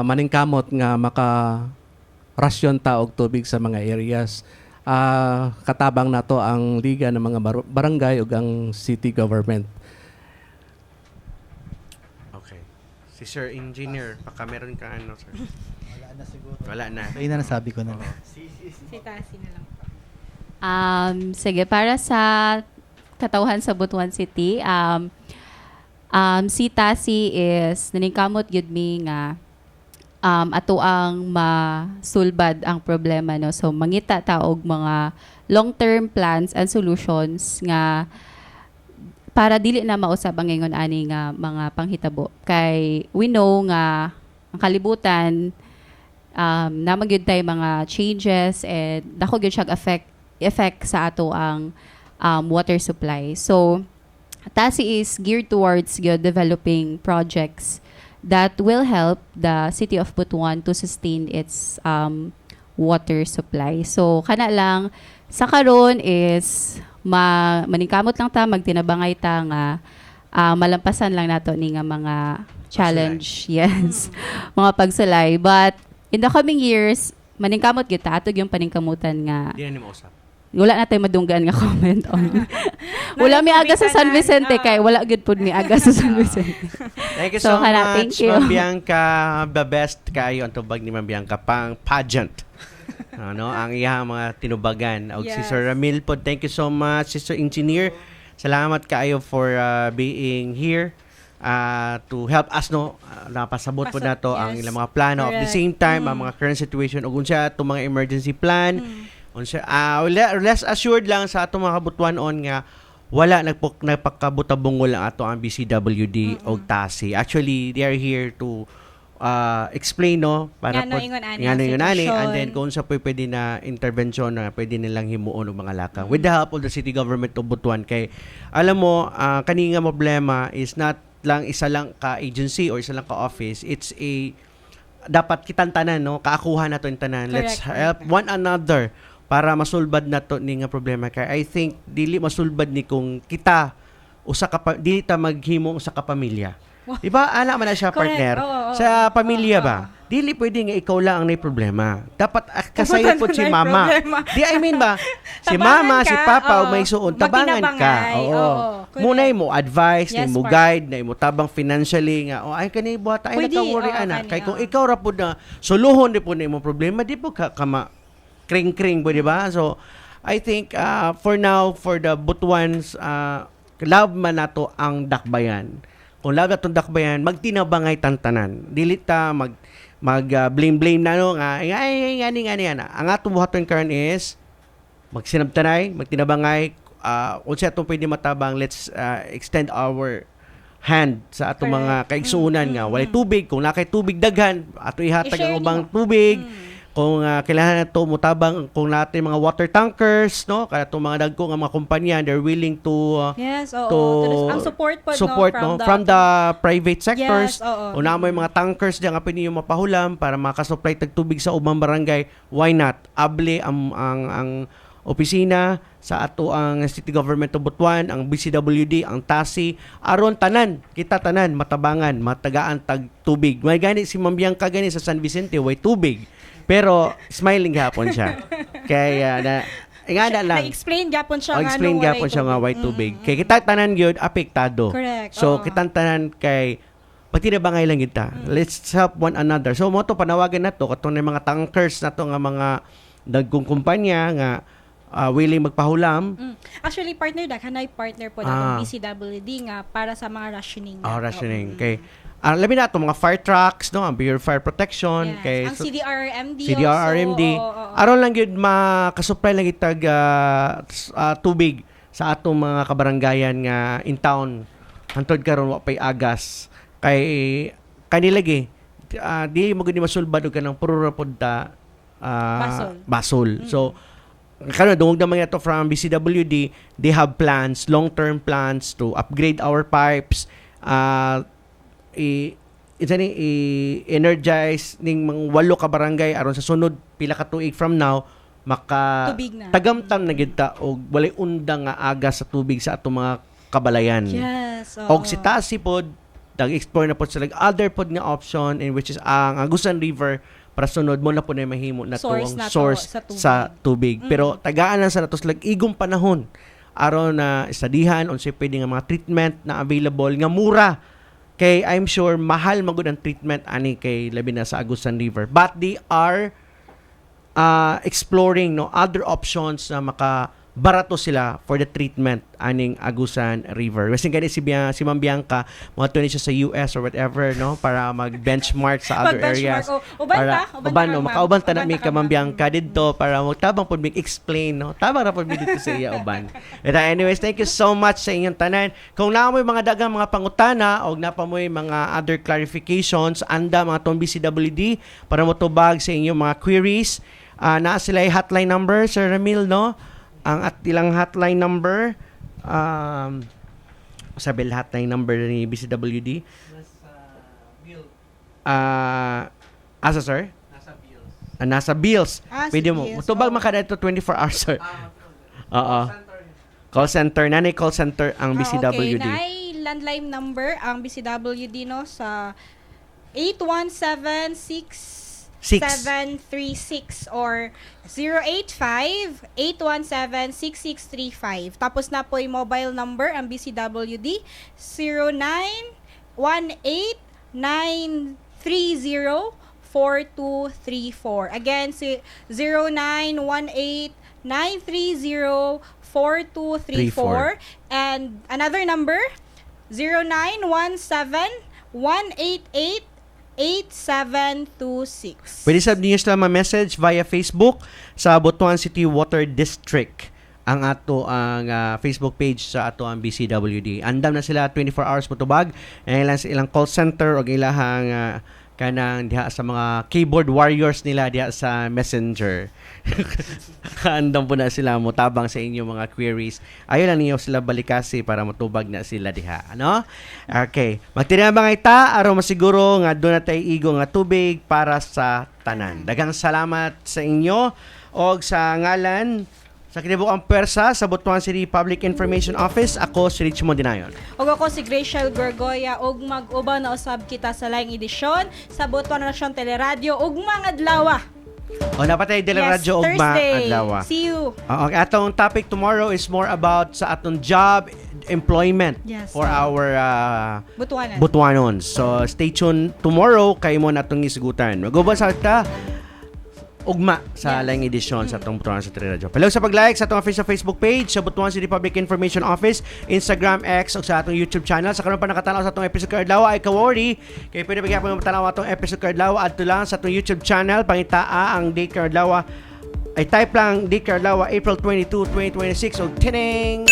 maningkamot nga maka-rasyon ta og tubig sa mga areas. Katabang nato ang liga ng mga barangay ug ang city government. Okay. Si Sir Engineer, baka meron ka sir? Wala na siguro. Wala na. Ayun na nasabi ko na lang. si Tasi na lang. Sige, para sa katawhan sa Butuan City, si Tasi is naningkamot gyud mi nga ato ang masulbad ang problema, no. So mangita ta og mga long-term plans and solutions nga para dili na mausab ang ingon ani nga mga panghitabo. Kay we know nga ang kalibutan naman gyud tay mga changes and dako gyud siya effect sa ato ang water supply. So Tasi is geared towards developing projects that will help the city of Butuan to sustain its water supply. So kana lang sa karon is maningkamot lang ta, magtinabangay ta nga malampasan lang nato ni nga mga challenge, yes, mga pagsulay. But in the coming years, maningkamot gyud ta, atog yung paningkamutan nga Di na ni mausap. wala na tayo madunggan nga comment on. Wala mi aga sa San Vicente kay wala gyud pud mi aga sa San Vicente. Thank you So, so kana, much, thank you. Ma'am Bianca. The best kayo ang tubag ni Ma'am Bianca pang pageant. Ang iyang mga tinubagan. Og si Yes. Sir Ramil po, thank you so much. Sister Engineer, salamat kayo for being here to help us, napasabot po nato ang Yes. ilang mga plano. At the Correct. same time, ang mga current situation ug unsa atong mga emergency plan. Unsa less assured lang sa atong mga kabutuan nga wala nagpakabutabungol ang ato ang BCWD o TASI. Actually, they are here to explain no para Ngano ingon ani ngano ang ingon ani, sitwasyon. and then kung sa pwede na intervention na pwede nilang himuon og mga lakang with the help of the city government of Butuan. Kay alam mo kani nga problema is not lang isa lang ka agency or isa lang ka office, it's a dapat kitang tanan no kaakuha nato in tanan. Let's Correct, help correct. one another para masulbad nato ni nga problema. Kay I think dili masulbad ni kung kita usa ka dili ta maghimo usa ka pamilya. Di ba? Ala man na siya, Correct. partner. Oo, oo, Sa pamilya oo, ba? Dili pwede nga ikaw lang ang may problema. Dapat kasayod po si May mama. problema. Di I mean ba? Si Tabangan mama, ka, si papa, o oo. may suon. Tabangan ka. Magtinabangay, oo. Correct. Muna mo advice, Yes, mo part. guide, na mo tabang financially nga. Ay kani buhata, ay Pwede, naka-worry oo, ana. kani, Kay kung oo. ikaw ra pud na soluhon di po na imong problema, di po ka kama kring-kring po, di ba? So, I think for now, for the Butuans, love man nato ang dakbayan. Kung love natong dakbayan, magtinabangay tantanan. Dili ta blame na no nga ay ngani ana. Ang atong buhaton karon is magsinabtanay, magtinabangay, unsa atong pwede matabang, let's extend our hand sa atong mga kaigsuunan nga walay tubig. Kung nakay tubig daghan, ato ihatag I-share ang ubang nimo. tubig. Kung kailangan nato mutabang kung natin mga water tankers no kaya itong mga dagko nga mga kumpanya, they're willing to Yes, oo. to Ang support po from the private sectors. Yes, oo. Una mo yung mga tankers diyan nga pwede yung mapahulam para makasupply tag tubig sa ubang barangay. Why not? Able ang opisina sa ato ang City Government of Butuan, ang BCWD, ang TASI, aron tanan, kita tanan matabangan, matagaan tag tubig. May gani si Ma'am Bianca gani sa San Vicente, way tubig. Pero smiling gapon siya. Kaya ingana lang. Na-explain gyapon siya Explain nga gapon siya nga white tubig. Kay kita tanan gyud apektado. Correct, So oo. kitang tanan kay pagtinabangay lang kita. Let's help one another. So mo to panawagan nato katong na mga tankers nato nga mga dagkong kumpanya nga willing magpahulam. Actually, partner kanay partner po natong BCWD nga para sa mga rationing. Rationing. Kay labi na ito, mga fire trucks, no? Ang Bureau of Fire Protection. Yes. Kay, Ang CDRRMD CDRRMD. also. Aron lang yun, makasupply lang itag tubig sa atong mga kabaranggayan nga in town. Hantod karon wa pay agas. Kay kanilagi, di mo gani masulbad og kanang puro ra pod ta basol. So, karon dungog naman ito from BCWD, they have plans, long-term plans to upgrade our pipes, i-energize ning mga 8 ka barangay aron sa sunod pila ka tuig from now Tubig na. tagamtam na gid ta og walay undang nga aga sa tubig sa atong mga kabalayan. Yes. Og si Tasi pod nag-explore na pod sila other pod nga option in which is ang Agusan River para sunod mo na po na mahimo na to Source ang na to source sa tubig. Pero tagaan lang sa natos lag igong panahon aron na studihan unsay pwede nga mga treatment na available nga mura. Kay I'm sure mahal magud ang treatment ani kay labi na sa Agusan River. But they are exploring other options na barato sila for the treatment aning Agusan River. Kasi gani si Ma'am Bianca, mga tuloy siya sa US or whatever, no, para mag-benchmark sa other areas. Makauban ta na mi ka Ma'am Bianca didto para magtabang pud mig explain, no. Tabang ra pud mi dito sa iya uban. And anyways, thank you so much sa inyong tanan. Kung naamoy mga dagang mga pangutana o napamoy mga other clarifications, anda mga tong BCWD para motubag sa inyong mga queries. Naa sila hotline number, Sir Ramil, no? Ang at ilang hotline number sabi hotline number ni BCWD asa sir? Nasa bills. Pwede mo. Tubag makada ito 24 hours sir. Oo. Call center. Nanay call center ang BCWD. Okay. Nay landline number ang BCWD no sa 817-6736 or 085-817-6635. Tapos na po yung mobile number ang BCWD 0918-930-4234. Again, 0918-930-4234. And another number 0917-188-8726. Pwede sab niyo sila ma-message via Facebook sa Butuan City Water District ang ato ang Facebook page sa ato ang BCWD. Andam na sila 24 hours motubag. Lang sa ilang call center o ilahang kanang diha sa mga keyboard warriors nila diha sa Messenger. Kaandam po na sila mo tabang sa inyong mga queries. Ayon lang niyo sila balikasi para matubag na sila diha, ano? Okay, magtinabang ita aron masiguro nga doon na tay igo nga tubig para sa tanan. Daghang salamat sa inyo og sa ngalan sa kinibukang pwersa sa Butuan City Public Information Office, ako si Richmond Dinayon. Og ako si Graciel Gorgoya og mag-uban na usab kita sa laing edisyon sa Butuan Nasyon Teleradio ug mga adlaw. O napatay dila radyo og Thursday. adlaw. See you. Okay, atong topic tomorrow is more about sa atong job employment Yes. for our Butuanan. Butuanons. So stay tuned tomorrow kay mo natong isigutan. Maguban sa ta ugma sa laing edisyon sa atong Butuan sa Teleradio. Palihog sa pag-like sa atong official Facebook page sa Butuan City Public Information Office, Instagram, X ug sa atong YouTube channel. Sa karon pa nakatanaw sa atong episode kadlaw ay ka-worry kay pwede ba gyapon matanaw atong episode kadlaw adto lang sa atong YouTube channel. Pangitaa ang date kadlaw ay type lang date kadlaw April 22, 2026 og tining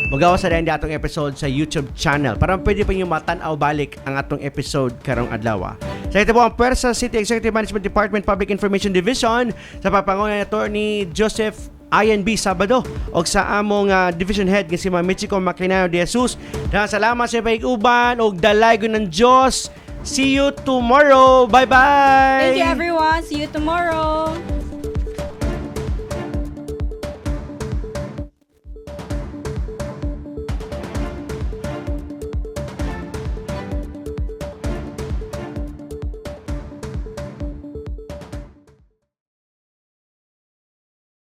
magawa sa rin atong episode sa YouTube channel para pwede pa nyo matanaw balik ang atong episode karong adlaw. Sa ito po ang Pwersa City Executive Management Department Public Information Division sa papangunan ni Joseph INB Sabado o sa among Division Head nga si Michiko Maclinao de Jesus. Daghang salamat sa pag-uban o dalaygon ng Diyos. See you tomorrow. Bye-bye! Thank you everyone. See you tomorrow.